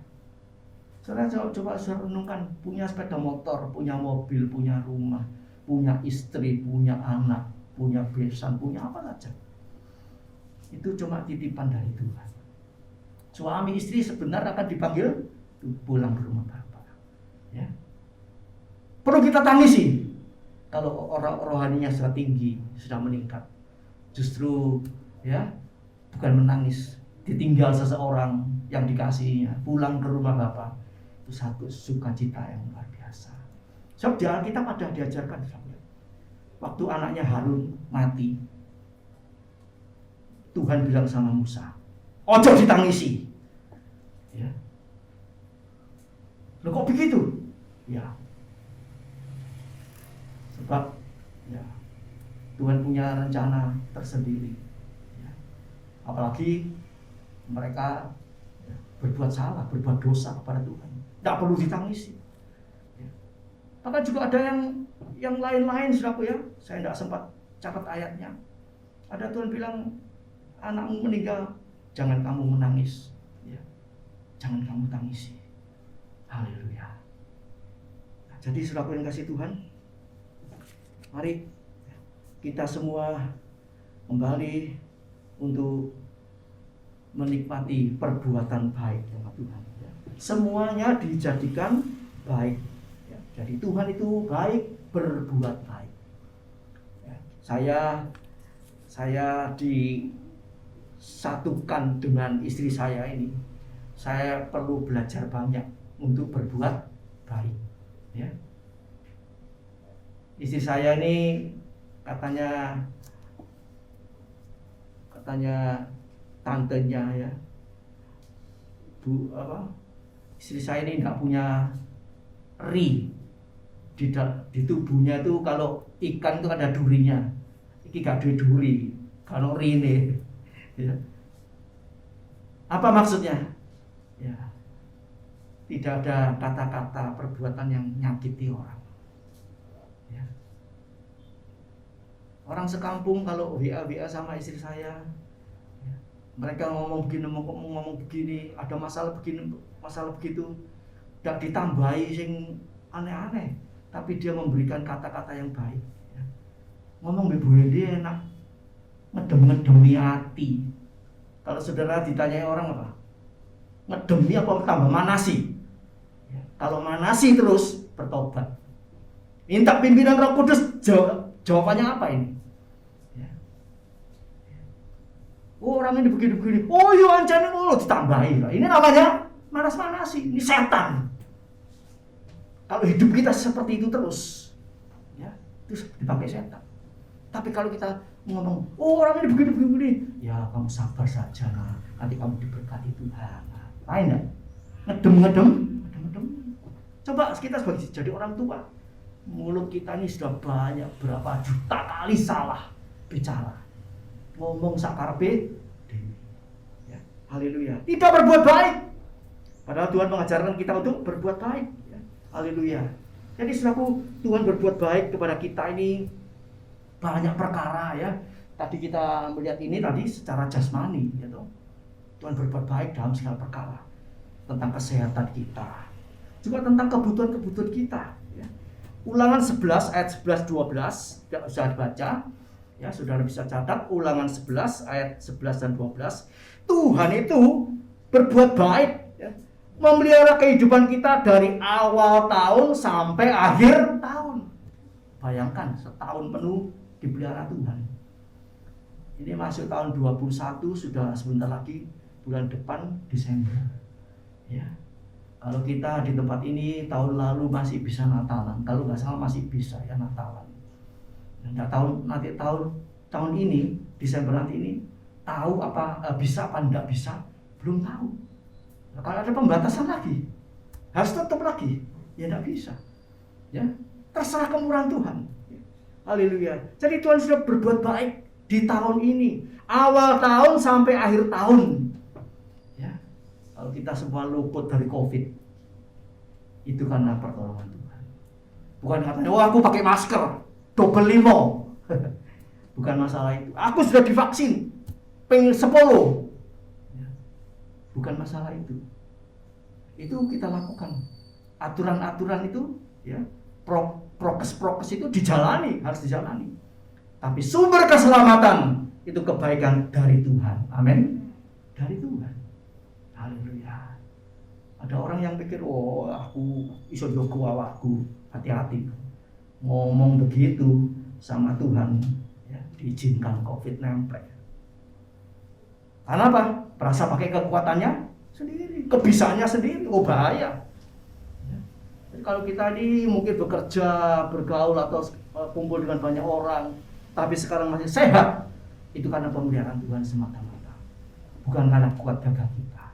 Saudara coba renungkan, punya sepeda motor, punya mobil, punya rumah, punya istri, punya anak, punya besan, punya apa saja. Itu cuma titipan dari Tuhan. Suami istri sebenarnya akan dipanggil pulang ke rumah Bapa. Ya. Perlu kita tangisi kalau orang rohaninya sudah tinggi, sudah meningkat. Justru, ya, bukan menangis, ditinggal seseorang yang dikasihinya, pulang ke rumah Bapa, itu satu sukacita yang luar biasa. Sebab di Alkitab ada diajarkan, waktu anaknya Harun mati, Tuhan bilang sama Musa, ojo ditangisi. Ya. Loh kok begitu? Ya. Sebab, ya, Tuhan punya rencana tersendiri. Ya. Apalagi mereka, ya, berbuat salah, berbuat dosa kepada Tuhan, tidak perlu ditangisi. Ya. Bahkan juga ada yang lain-lain, saudaraku, ya. Saya tidak sempat catat ayatnya. Ada Tuhan bilang, anakmu meninggal, jangan kamu menangis, ya. Jangan kamu tangisi. Haleluya. Nah, jadi saudaraku yang kasih Tuhan, mari kita semua kembali untuk menikmati perbuatan baik sama Tuhan. Ya. Semuanya dijadikan baik. Ya. Jadi Tuhan itu baik, berbuat baik. Ya. Saya disatukan dengan istri saya ini. Saya perlu belajar banyak untuk berbuat baik. Ya. Istri saya ini katanya tantenya, ya, istri saya ini nggak punya ri di tubuhnya. Itu kalau ikan itu ada durinya, ini gak ada duri kalau ri ini, ya. Apa maksudnya? Ya, tidak ada kata-kata perbuatan yang nyakiti orang. Ya. Orang sekampung kalau WA sama istri saya, ya, mereka ngomong begini, ada masalah begini, masalah begitu, tidak ditambahi sing aneh-aneh, tapi dia memberikan kata-kata yang baik. Ya. Ngomong bebuhe dia enak, ngedemi hati. Kalau saudara ditanyai orang apa? Ngedemi apa tambah manasi? Ya. Kalau manasi terus bertobat, minta pimpinan Roh Kudus, jawabannya apa ini? Ya. Oh, orang ini begini. Oh iya anjani ditambahi. Ini namanya manas-manasi. Ini setan. Kalau hidup kita seperti itu terus, ya, itu dipakai setan. Tapi kalau kita ngomong, oh orang ini begini, ya kamu sabar saja, nanti kamu diberkati Tuhan. Lain enggak? Ngedem. Coba kita sebagai jadi orang tua, mulut kita ini sudah banyak berapa juta kali salah bicara, ngomong sakarepe dewi. Ya, haleluya. Tidak berbuat baik. Padahal Tuhan mengajarkan kita untuk berbuat baik. Ya, haleluya. Jadi selaku Tuhan berbuat baik kepada kita ini banyak perkara, ya. Tadi kita melihat ini tadi secara jasmani, gitu. Tuhan berbuat baik dalam segala perkara, tentang kesehatan kita, juga tentang kebutuhan kita. Ya. Ulangan 11 ayat 11-12 tidak usah dibaca. Ya, saudara bisa catat Ulangan 11 ayat 11 dan 12. Tuhan itu berbuat baik, ya, memelihara kehidupan kita dari awal tahun sampai akhir tahun. Bayangkan setahun penuh dipelihara Tuhan. Ini masuk tahun 21, sudah sebentar lagi bulan depan Desember. Ya. Kalau kita di tempat ini tahun lalu masih bisa Natalan, kalau nggak salah masih bisa ya Natalan. Nggak tahu nanti tahun ini Desember nanti ini tahu apa bisa apa enggak bisa, belum tahu. Nah, kalau ada pembatasan lagi harus tutup lagi, ya enggak bisa. Ya, terserah kemurahan Tuhan. Haleluya. Jadi Tuhan sudah berbuat baik di tahun ini, awal tahun sampai akhir tahun. Ya, kalau kita semua luput dari COVID, itu karena pertolongan Tuhan. Bukan katanya, oh aku pakai masker double 5. Bukan masalah itu. Aku sudah divaksin pengen 10. Ya. Bukan masalah itu. Itu kita lakukan. Aturan-aturan itu, ya, prokes itu dijalani, harus dijalani. Tapi sumber keselamatan itu kebaikan dari Tuhan. Amin. Dari Tuhan. Haleluya. Ada orang yang pikir, oh aku iso jogo awakku, hati-hati. Ngomong begitu sama Tuhan, ya, diizinkan COVID nempel. Karena apa? Merasa pakai kekuatannya sendiri, kebisaannya sendiri, oh bahaya. Ya. Jadi kalau kita ini mungkin bekerja, bergaul atau kumpul dengan banyak orang, tapi sekarang masih sehat, itu karena pemeliharaan Tuhan semata-mata, bukan karena kuat gagah kita.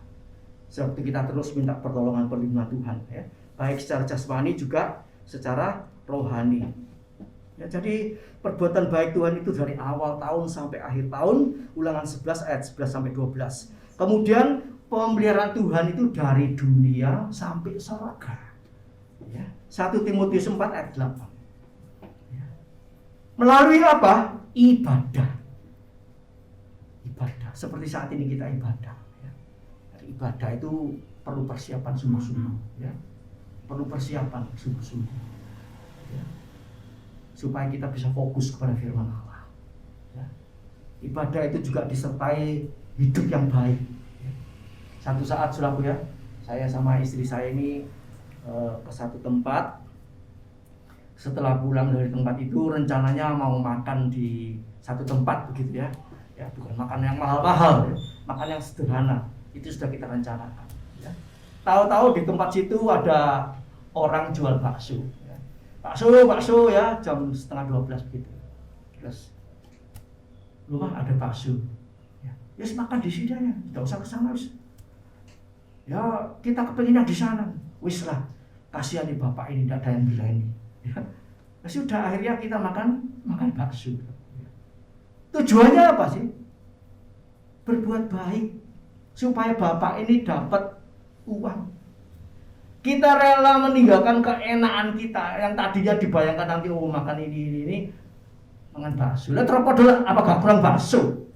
Seperti kita terus minta pertolongan perlindungan Tuhan, ya, baik secara jasmani juga secara rohani. Ya, jadi perbuatan baik Tuhan itu dari awal tahun sampai akhir tahun, Ulangan 11 ayat 11 sampai 12. Kemudian pemeliharaan Tuhan itu dari dunia sampai surga. Ya, 1 Timotius 4 ayat 8. Ya. Melalui apa? Ibadah. Ibadah. Seperti saat ini kita ibadah. Ya. Ibadah itu perlu persiapan sungguh-sungguh. Ya. Perlu persiapan sungguh-sungguh. Ya. Supaya kita bisa fokus kepada firman Allah. Ya. Ibadah itu juga disertai hidup yang baik. Ya. Satu saat, saudaraku, ya, saya sama istri saya ini ke satu tempat. Setelah pulang dari tempat itu, rencananya mau makan di satu tempat begitu, ya. Ya, bukan makan yang mahal-mahal, ya. Makan yang sederhana. Itu sudah kita rencanakan. Ya. Tahu-tahu di tempat situ ada orang jual bakso. Bakso ya, jam 11:30 begitu. Terus rumah ada bakso. Ya, yes, makan di sini aja, tidak usah ke sana wis. Ya, kita kepengennya di sana. Wis lah, kasihan nih bapak ini, tidak ada yang bilang ini. Ya. Ya sudah, akhirnya kita makan bakso. Ya. Tujuannya apa sih? Berbuat baik supaya bapak ini dapat uang. Kita rela meninggalkan keenaan kita yang tadinya dibayangkan nanti makan ini makan bakso. Lah terpodol apakah kurang bakso?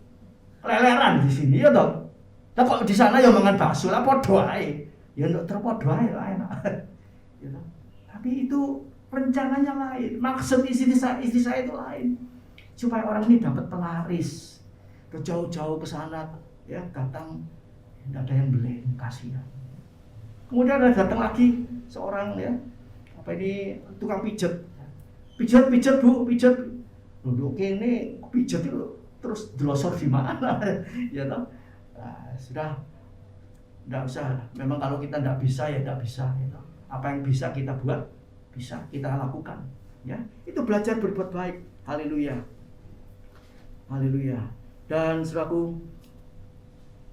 Leleran di sini ya toh. Lah kok di sana ya mangan bakso lah podo ae. Ya nduk terpodol ae lah enak. Ya toh. Tapi itu rencananya lain. Maksud istri saya itu lain. Supaya orang ini dapat pelaris. Jauh-jauh ke sana ya, datang tidak ada yang beli, kasihan. Kemudian ada datang lagi seorang, ya, apa ini, tukang pijat bu, pijat duduk ini pijat itu terus delosor di mana. Ya toh. Nah, sudah tidak usah. Memang kalau kita tidak bisa ya tidak bisa, ya toh. Apa yang bisa kita buat, bisa kita lakukan, ya. Itu belajar berbuat baik. Haleluya. Haleluya. Dan saudaraku,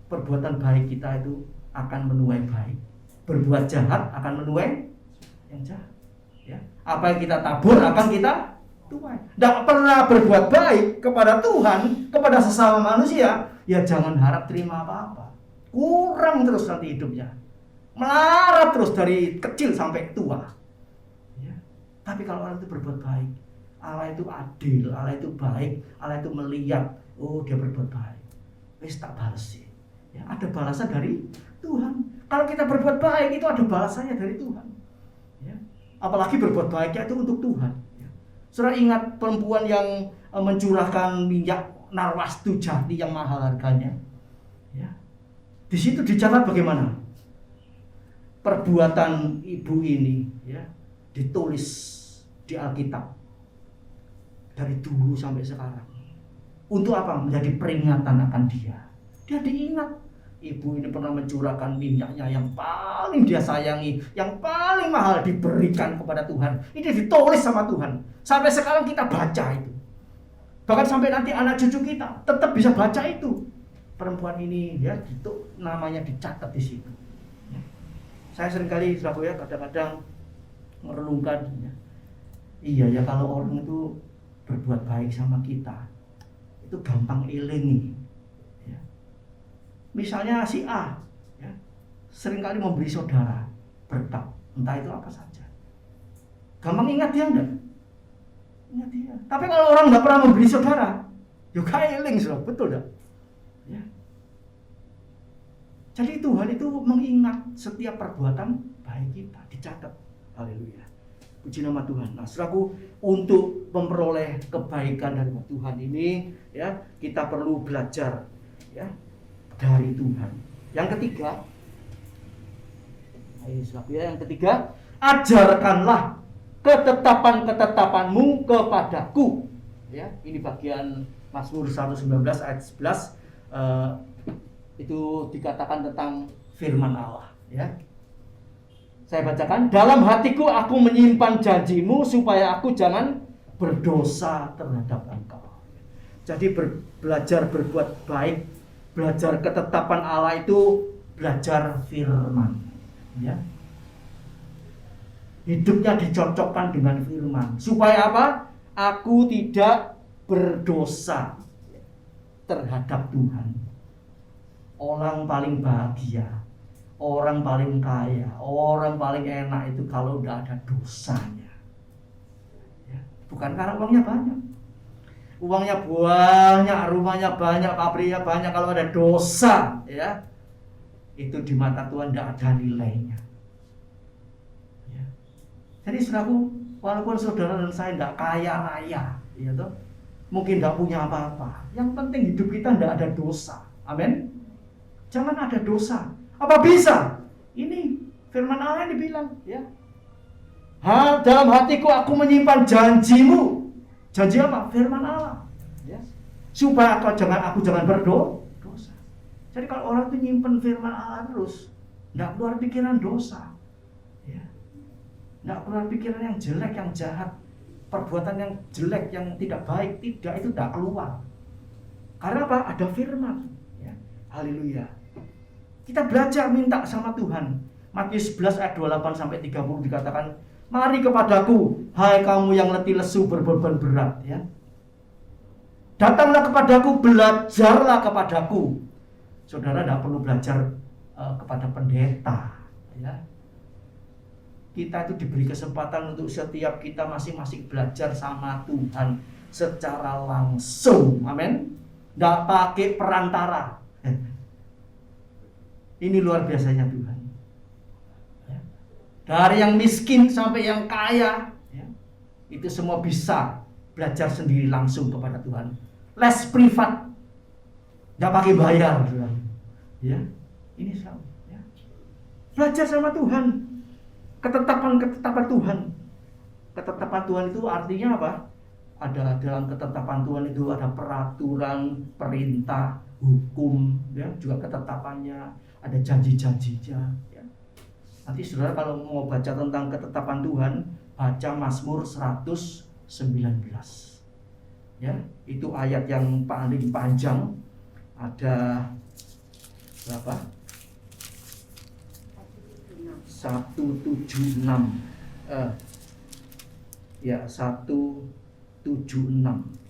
perbuatan baik kita itu akan menuai baik. Berbuat jahat akan menuai yang jahat. Ya. Apa yang kita tabur akan kita tuai. Tidak pernah berbuat baik kepada Tuhan, kepada sesama manusia, ya jangan harap terima apa-apa. Kurang terus nanti hidupnya. Melarat terus dari kecil sampai tua. Ya. Tapi kalau orang itu berbuat baik, Allah itu adil, Allah itu baik, Allah itu melihat, oh dia berbuat baik. Wis tak balas sih. Ya, ada balasan dari Tuhan. Kalau kita berbuat baik itu ada balasannya dari Tuhan. Ya. Apalagi berbuat baiknya itu untuk Tuhan. Ya. Saudara ingat perempuan yang mencurahkan minyak narwastu jati yang mahal harganya. Ya. Di situ dicatat bagaimana perbuatan ibu ini, ya, ditulis di Alkitab dari dulu sampai sekarang. Untuk apa? Menjadi peringatan akan dia. Dia diingat. Ibu ini pernah mencurahkan minyaknya yang paling dia sayangi, yang paling mahal diberikan kepada Tuhan. Ini ditulis sama Tuhan. Sampai sekarang kita baca itu. Bahkan sampai nanti anak cucu kita tetap bisa baca itu. Perempuan ini, ya, itu namanya dicatat di situ. Saya seringkali, saudara, ya, kadang-kadang merenungkan, ya. Iya ya, kalau orang itu berbuat baik sama kita, itu gampang eling. Ya. Misalnya si A, ya, seringkali memberi saudara berkat, entah itu apa saja. Gampang ingat dia enggak? Ingat dia. Tapi kalau orang enggak pernah memberi saudara, ya eling, saudara, betul enggak? Ya. Jadi Tuhan itu mengingat setiap perbuatan baik kita, dicatat. Haleluya. Puji nama Tuhan. Nah, saudaraku, untuk memperoleh kebaikan dari Tuhan ini, ya, kita perlu belajar, ya, dari Tuhan. Yang ketiga, ayo saudaraku, ya, yang ketiga, ajarkanlah ketetapan-ketetapanmu kepadaku. Ya, ini bagian Mazmur 119 ayat 11. Itu dikatakan tentang firman Allah, ya. Saya bacakan, dalam hatiku aku menyimpan janjimu supaya aku jangan berdosa terhadap engkau. Jadi belajar berbuat baik, belajar ketetapan Allah itu belajar firman, ya. Hidupnya dicocokkan dengan firman. Supaya apa? Aku tidak berdosa terhadap Tuhan. Orang paling bahagia, orang paling kaya, orang paling enak itu kalau udah ada dosanya. Ya, bukan karena uangnya banyak. Uangnya banyak, rumahnya banyak, pabriknya banyak, kalau ada dosa, ya, itu di mata Tuhan tidak ada nilainya. Ya. Jadi saudaraku, walaupun saudara dan saya tidak kaya raya, ya toh, mungkin tidak punya apa-apa, yang penting hidup kita tidak ada dosa. Amin. Jangan ada dosa. Apa bisa? Ini firman Allah yang dibilang, ya. Dalam hatiku aku menyimpan janjimu. Janji apa? Firman Allah. Ya. Supaya aku jangan berdosa. Jadi kalau orang itu nyimpan firman Allah terus, tidak keluar pikiran dosa. Ya. Tidak keluar pikiran yang jelek, yang jahat, perbuatan yang jelek, yang tidak baik, itu tidak keluar. Karena apa? Ada firman. Ya. Haleluya. Kita belajar minta sama Tuhan. Matius 11 ayat 28 sampai 30 dikatakan, mari kepadaku, hai kamu yang letih lesu berbeban berat, ya. Datanglah kepadaku, belajarlah kepadaku. Saudara tidak perlu belajar kepada pendeta, ya. Kita itu diberi kesempatan untuk setiap kita masing-masing belajar sama Tuhan secara langsung. Amin. Tidak pakai perantara. Ini luar biasanya Tuhan. Ya. Dari yang miskin sampai yang kaya, ya, itu semua bisa belajar sendiri langsung kepada Tuhan. Les privat, nggak pakai bayar, Tuhan. Ya, ini sama. Ya. Belajar sama Tuhan, ketetapan Tuhan. Ketetapan Tuhan itu artinya apa? Ada dalam ketetapan Tuhan itu ada peraturan, perintah, hukum, ya, juga ketetapannya. Ada janji-janjinya, ya. Nanti saudara kalau mau baca tentang ketetapan Tuhan, baca Mazmur 119. Ya, itu ayat yang paling panjang. Ada berapa? 176. Ya, 176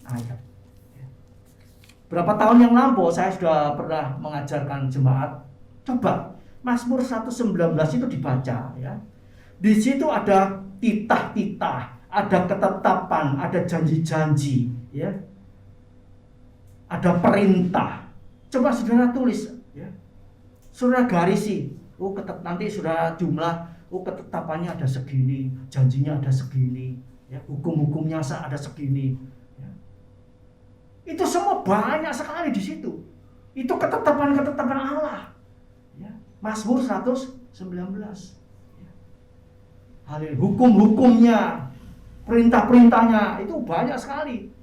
ayat. Berapa tahun yang lampau saya sudah pernah mengajarkan jemaat. Coba Mazmur 119 itu dibaca, ya. Di situ ada titah-titah, ada ketetapan, ada janji-janji, ya. Ada perintah. Coba saudara tulis, ya. Saudara garisi. Nanti saudara jumlah, ketetapannya ada segini, janjinya ada segini, ya, hukum-hukumnya ada segini. Ya. Itu semua banyak sekali di situ. Itu ketetapan-ketetapan Allah. Ya. Mazmur 119. Ya. Hukum-hukumnya, perintah-perintahnya itu banyak sekali.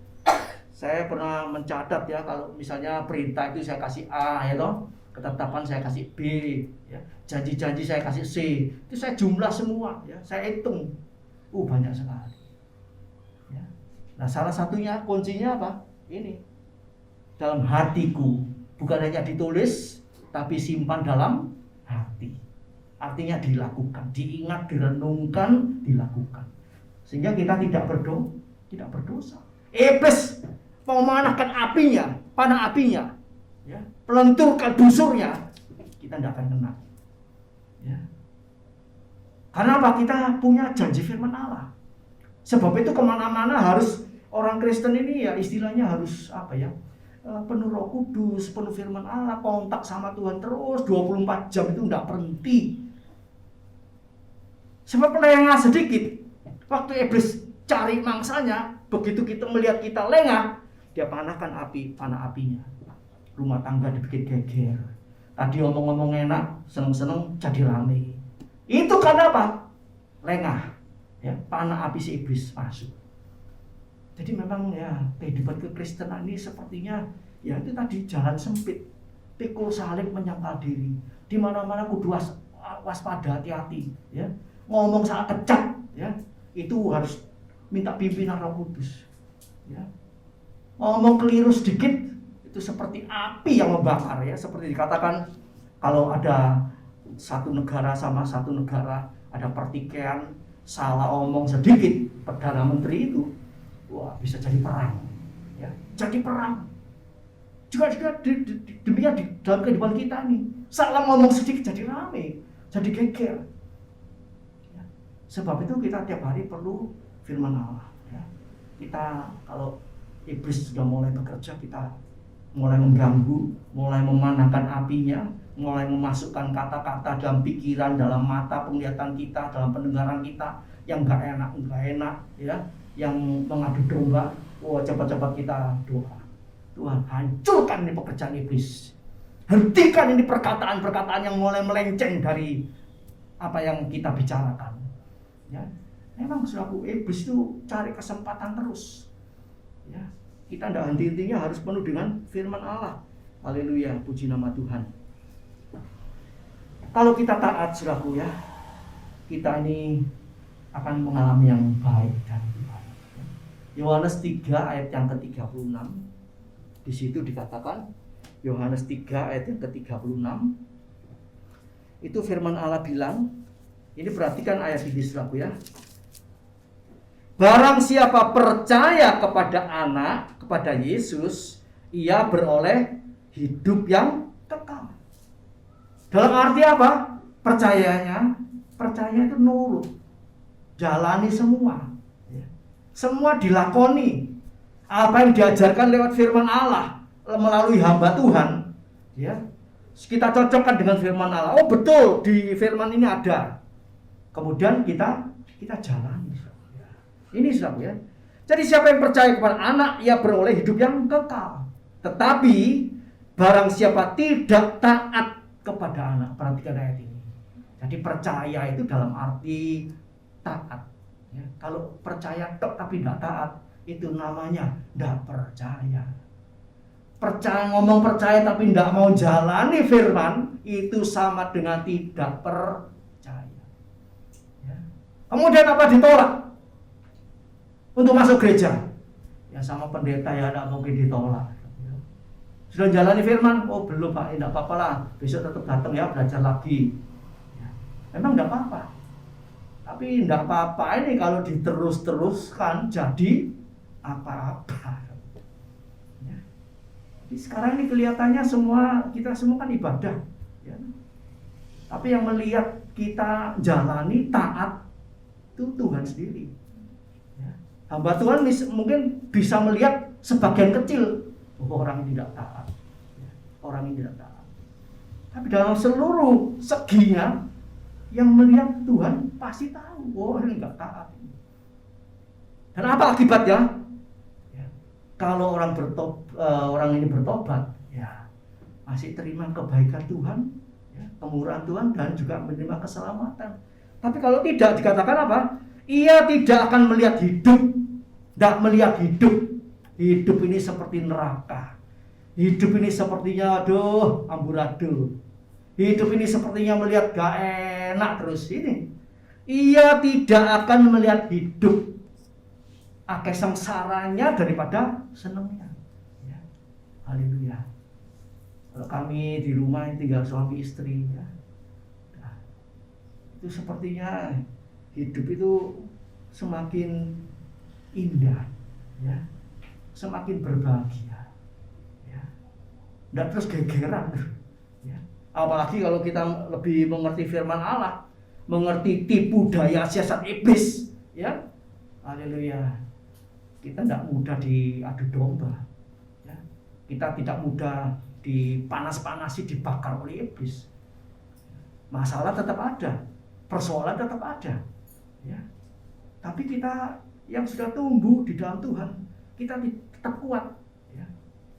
Saya pernah mencatat ya, kalau misalnya perintah itu saya kasih A ya toh, ketetapan saya kasih B, ya. Janji-janji saya kasih C. Itu saya jumlah semua ya, saya hitung. Banyak sekali. Ya. Nah, salah satunya kuncinya apa? Ini. Dalam hatiku, bukan hanya ditulis tapi simpan dalam hati. Artinya dilakukan, diingat, direnungkan, dilakukan. Sehingga kita tidak berdosa. Iblis mau memanahkan apinya, panah apinya, ya, pelenturkan busurnya, kita tidak akan kena. Ya. Karena apa? Kita punya janji firman Allah. Sebab itu kemana-mana harus orang Kristen ini ya istilahnya harus apa ya? Penuh Roh Kudus, penuh firman Allah, kontak sama Tuhan terus 24 jam itu tidak berhenti. Sebab lengah sedikit, waktu iblis cari mangsanya, begitu kita melihat kita lengah, dia panahkan panah apinya. Rumah tangga dibikin geger. Tadi ngomong-ngomong enak, seneng-seneng jadi rame. Itu karena apa? Lengah. Ya, panah api si iblis masuk. Jadi memang ya kehidupan kekristenan ini sepertinya ya itu tadi jalan sempit, pikul salib menyangkal diri. Di mana-mana kudu waspada, hati-hati. Ya, ngomong saat kecat, ya itu harus minta pimpinan Roh Kudus. Ya. Ngomong keliru sedikit itu seperti api yang membakar ya, seperti dikatakan kalau ada satu negara sama satu negara ada pertikaian, salah omong sedikit Perdana Menteri itu bisa jadi perang. Ya, jadi perang. Juga demikian di dalam kehidupan kita nih. Salah ngomong sedikit jadi rame, jadi geger. Ya. Sebab itu kita tiap hari perlu firman Allah. Ya. Kita kalau iblis sudah mulai bekerja, kita mulai mengganggu, mulai memanahkan apinya, mulai memasukkan kata-kata dalam pikiran, dalam mata penglihatan kita, dalam pendengaran kita yang enggak enak, ya, yang mengadu domba. Cepat-cepat kita doa. Tuhan, hancurkan ini pekerjaan iblis. Hentikan ini perkataan-perkataan yang mulai melenceng dari apa yang kita bicarakan. Ya. Memang selaku iblis itu cari kesempatan terus. Ya, kita tidak henti-hentinya harus penuh dengan firman Allah. Haleluya, puji nama Tuhan. Kalau kita taat selaku ya, kita ini akan mengalami yang baik dari Tuhan. Yohanes 3 ayat yang ke-36. Di situ dikatakan Yohanes 3 ayat yang ke-36. Itu firman Allah bilang, ini perhatikan ayat ini selaku ya. Barang siapa percaya kepada anak, kepada Yesus, ia beroleh hidup yang kekal. Dalam arti apa? Percaya itu nurut. Jalani semua. Semua dilakoni. Apa yang diajarkan lewat firman Allah melalui hamba Tuhan, ya. Kita cocokkan dengan firman Allah. Oh betul, di firman ini ada. Kemudian kita jalani. Ini sebab ya. Jadi siapa yang percaya kepada anak, ia beroleh hidup yang kekal. Tetapi barang siapa tidak taat kepada anak, perhatikan ayat ini. Jadi percaya itu dalam arti taat. Ya, kalau percaya tapi tidak taat, itu namanya tidak percaya. Ngomong percaya tapi tidak mau jalani firman, itu sama dengan tidak percaya. Ya. Kemudian apa? Ditolak untuk masuk gereja. Ya sama pendeta ya tidak mungkin ditolak. Sudah jalani firman, oh belum Pak, tidak apa-apa lah, besok tetap datang ya, belajar lagi. Ya. Memang tidak apa-apa. Tapi tidak apa-apa ini kalau diterus-teruskan jadi apa-apa. Ya. Jadi sekarang ini kelihatannya kita semua kan ibadah. Ya. Tapi yang melihat kita jalani taat itu Tuhan sendiri. Ya. Hamba Tuhan mungkin bisa melihat sebagian kecil. Orang ini tidak taat. Orang ini tidak taat. Tapi dalam seluruh seginya, yang melihat Tuhan pasti tahu, oh ini tidak taat. Dan apa akibatnya? Ya, kalau orang ini bertobat, ya masih terima kebaikan Tuhan, ya, kemurahan Tuhan, dan juga menerima keselamatan. Tapi kalau tidak, dikatakan apa? Ia tidak akan melihat hidup. Tidak melihat hidup. Hidup ini seperti neraka. Hidup ini sepertinya aduh amburadul. Hidup ini sepertinya melihat gak enak terus ini. Ia tidak akan melihat hidup. Akeh sengsaranya daripada senangnya. Ya. Haleluya. Kalau kami di rumah tinggal suami istri, ya. Nah, itu sepertinya hidup itu semakin indah, ya, semakin berbahagia, ya, dan terus gegeran, ya. Apalagi kalau kita lebih mengerti firman Allah, mengerti tipu daya siasat iblis, ya, haleluya. Kita tidak mudah diadu domba, ya. Kita tidak mudah dipanas-panasi, dibakar oleh iblis. Masalah tetap ada, persoalan tetap ada, ya. Tapi kita yang sudah tumbuh di dalam Tuhan, kita tetap kuat, ya.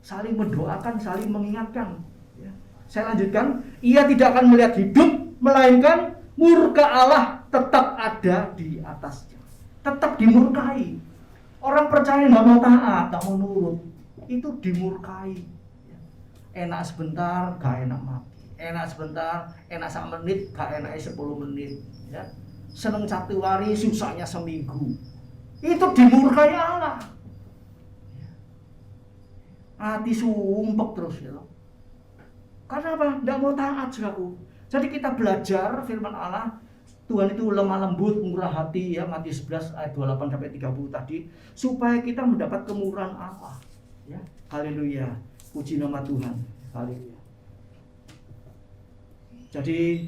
Saling mendoakan, saling mengingatkan, ya. Saya lanjutkan, ia tidak akan melihat hidup, melainkan murka Allah tetap ada di atasnya, tetap dimurkai. Orang percaya nggak mau taat, nggak mau nurut, itu dimurkai. Ya. Enak sebentar, gak enak mati. Enak sebentar, enak 1 menit, gak enak 10 menit. Ya. Seneng 1 hari, susahnya seminggu. Itu dimurkai Allah. Hati sumpek terus ya. Karena apa? Tidak mau taat saudaraku. Jadi kita belajar firman Allah. Tuhan itu lemah lembut, murah hati, ya, Matius 11 ayat 28 sampai 30 tadi, supaya kita mendapat kemurahan Allah. Ya. Haleluya. Puji nama Tuhan. Haleluya. Jadi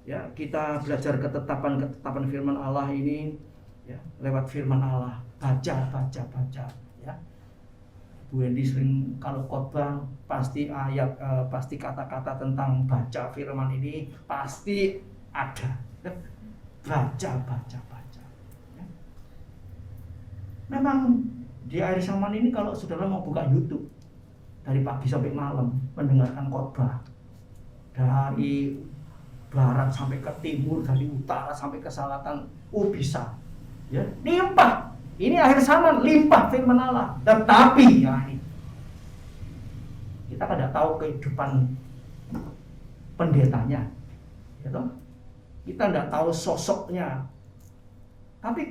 ya, kita belajar ketetapan firman Allah ini, ya, lewat firman Allah, baca, ya. Bu Hendy sering kalau khotbah pasti pasti kata-kata tentang baca firman ini pasti ada. Baca. Ya. Memang di akhir zaman ini kalau saudara mau buka YouTube dari pagi sampai malam mendengarkan khotbah dari barat sampai ke timur, dari utara sampai ke selatan, bisa, ya, limpah. Ini akhir zaman, limpah firman Allah. Tetapi ya, kita tidak tahu kehidupan pendetanya, ya toh? Kita tidak tahu sosoknya. Tapi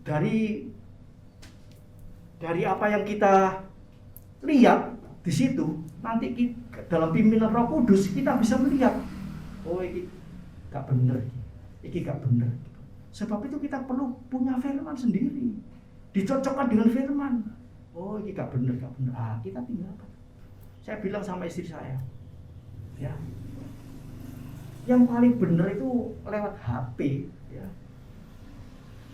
dari apa yang kita lihat di situ, nanti dalam pimpinan Roh Kudus kita bisa melihat, oh ini gak bener, ini gak bener. Sebab itu kita perlu punya firman sendiri, dicocokkan dengan firman. Oh ini gak bener. Kita tinggalkan. Saya bilang sama istri saya, ya, yang paling bener itu lewat HP, ya,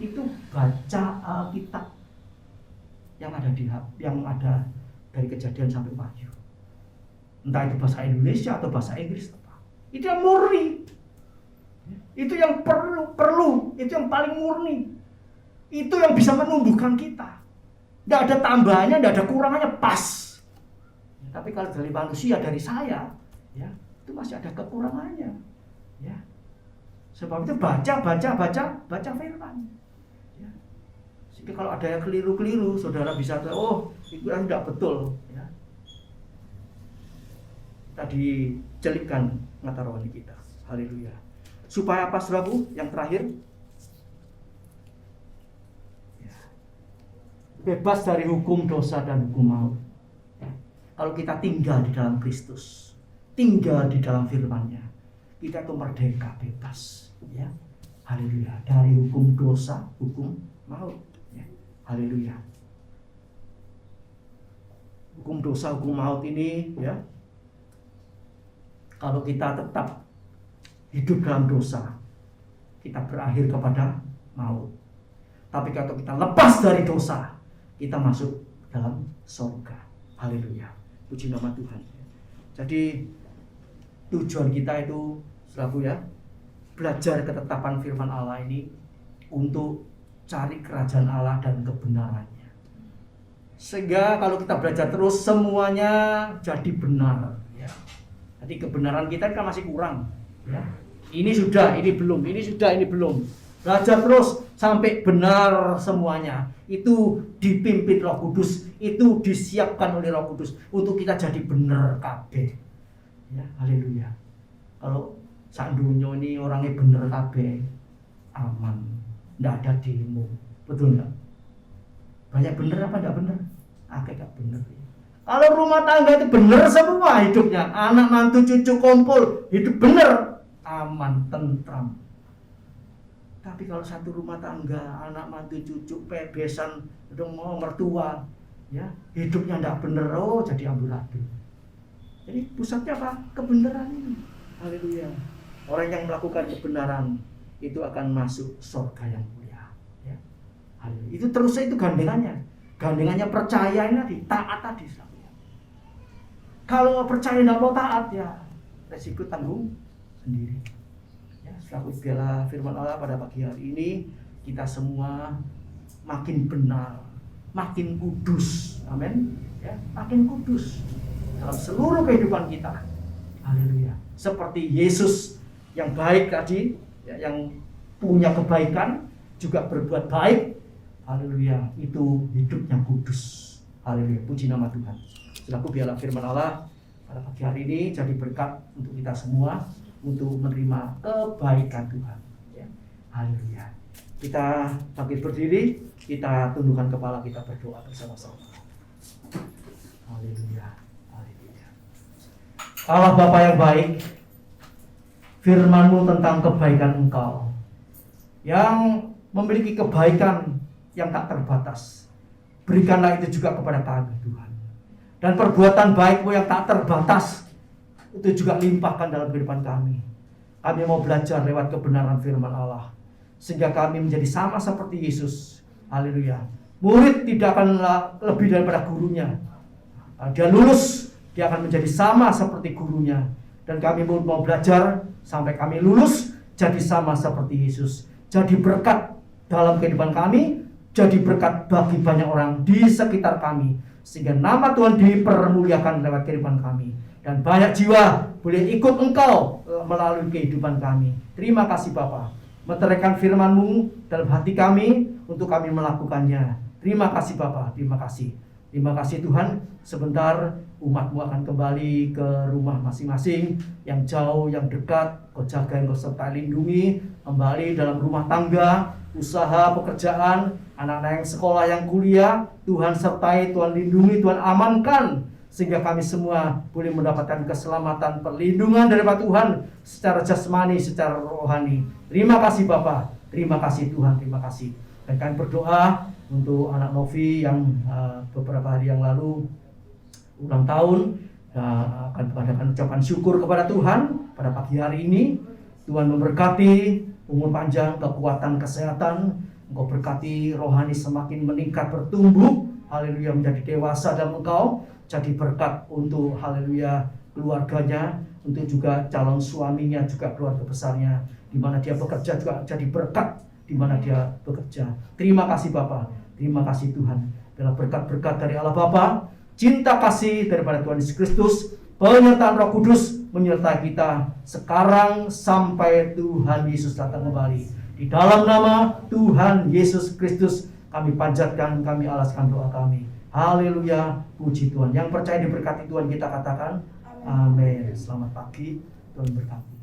itu baca Alkitab yang ada dari Kejadian sampai Wahyu. Entah itu bahasa Indonesia atau bahasa Inggris, itu yang murni. Itu yang perlu, itu yang paling murni. Itu yang bisa menumbuhkan kita. Tidak ada tambahannya, tidak ada kurangannya, pas. Tapi kalau dari manusia, dari saya, ya, itu masih ada kekurangannya. Ya. Sebab itu baca firman. Ya. Jadi kalau ada yang keliru-keliru, saudara bisa tahu, oh, itu tidak betul, ya. Tadi celikkan mata rohani kita. Haleluya. Supaya apa, saudaraku? Yang terakhir, ya, bebas dari hukum dosa dan hukum maut. Ya. Kalau kita tinggal di dalam Kristus, tinggal di dalam firman-Nya, kita itu merdeka, bebas, ya. Haleluya. Dari hukum dosa, hukum maut, ya. Haleluya. Hukum dosa, hukum maut ini, ya, kalau kita tetap hidup dalam dosa, kita berakhir kepada maut. Tapi kalau kita lepas dari dosa, kita masuk dalam surga. Haleluya. Puji nama Tuhan. Jadi tujuan kita itu, saudaraku, ya, belajar ketetapan firman Allah ini untuk cari kerajaan Allah dan kebenarannya. Sehingga kalau kita belajar terus semuanya jadi benar. Ya. Jadi kebenaran kita kan masih kurang. Ya. Ini sudah, ini belum, ini sudah, ini belum. Belajar terus sampai benar semuanya. Itu dipimpin Roh Kudus, itu disiapkan oleh Roh Kudus untuk kita jadi benar kabeh. Ya, haleluya. Kalau sak dunya ini orangnya bener kabeh, aman, ndak ada demo, betul nggak? Banyak bener apa ndak bener? Akeh gak bener. Kalau rumah tangga itu bener semua hidupnya, anak mantu cucu kumpul, hidup bener, aman, tentram. Tapi kalau satu rumah tangga, anak mantu cucu pebesan, udah mau mertua, ya hidupnya ndak bener, oh jadi amburadul. Jadi pusatnya apa? Kebenaran ini. Haleluya. Orang yang melakukan kebenaran itu akan masuk surga yang mulia. Ya. Itu terusnya itu gandengannya. Gandengannya percaya ini tadi, taat tadi. Kalau percaya tidak mau taat ya resiko tanggung sendiri. Ya, selaku segala firman Allah pada pagi hari ini kita semua makin benar, makin kudus. Amin. Ya, makin kudus dalam seluruh kehidupan kita. Haleluya. Seperti Yesus yang baik tadi, ya, yang punya kebaikan, juga berbuat baik. Haleluya, itu hidupnya kudus. Haleluya, puji nama Tuhan. Selaku biarlah firman Allah pada pagi hari ini jadi berkat untuk kita semua untuk menerima kebaikan Tuhan. Ya. Haleluya. Kita bangkit berdiri, kita tundukkan kepala, kita berdoa bersama-sama. Haleluya. Haleluya. Allah Bapa yang baik, firman-Mu tentang kebaikan Engkau yang memiliki kebaikan yang tak terbatas, berikanlah itu juga kepada kami Tuhan. Dan perbuatan baik-Mu yang tak terbatas itu juga limpahkan dalam kehidupan kami. Kami mau belajar lewat kebenaran firman Allah sehingga kami menjadi sama seperti Yesus. Haleluya. Murid tidak akan lebih daripada gurunya. Dia lulus, dia akan menjadi sama seperti gurunya. Dan kami mau belajar sampai kami lulus jadi sama seperti Yesus. Jadi berkat dalam kehidupan kami, jadi berkat bagi banyak orang di sekitar kami. Sehingga nama Tuhan dipermuliakan lewat kehidupan kami. Dan banyak jiwa boleh ikut Engkau melalui kehidupan kami. Terima kasih Bapa. Meteraikan firman-Mu dalam hati kami untuk kami melakukannya. Terima kasih Bapa, terima kasih. Terima kasih Tuhan, sebentar umat-Mu akan kembali ke rumah masing-masing, yang jauh, yang dekat, Kau jaga, Kau serta lindungi, kembali dalam rumah tangga, usaha, pekerjaan, anak-anak yang sekolah, yang kuliah, Tuhan sertai, Tuhan lindungi, Tuhan amankan, sehingga kami semua boleh mendapatkan keselamatan, perlindungan daripada Tuhan secara jasmani, secara rohani. Terima kasih Bapa, terima kasih Tuhan, terima kasih. Dan kami berdoa untuk anak Novi yang beberapa hari yang lalu ulang tahun, akan mengadakan ucapan syukur kepada Tuhan pada pagi hari ini. Tuhan memberkati umur panjang, kekuatan, kesehatan. Engkau berkati rohani semakin meningkat, bertumbuh, haleluya, menjadi dewasa dalam Engkau. Jadi berkat untuk haleluya keluarganya, untuk juga calon suaminya, juga keluarga besarnya, di mana dia bekerja juga jadi berkat di mana dia bekerja. Terima kasih Bapa, terima kasih Tuhan. Bila berkat-berkat dari Allah Bapa, cinta kasih daripada Tuhan Yesus Kristus, penyertaan Roh Kudus menyertai kita sekarang sampai Tuhan Yesus datang kembali. Di dalam nama Tuhan Yesus Kristus kami panjatkan, kami alaskan doa kami. Haleluya, puji Tuhan. Yang percaya diberkati Tuhan kita katakan amin. Selamat pagi, Tuhan berkati.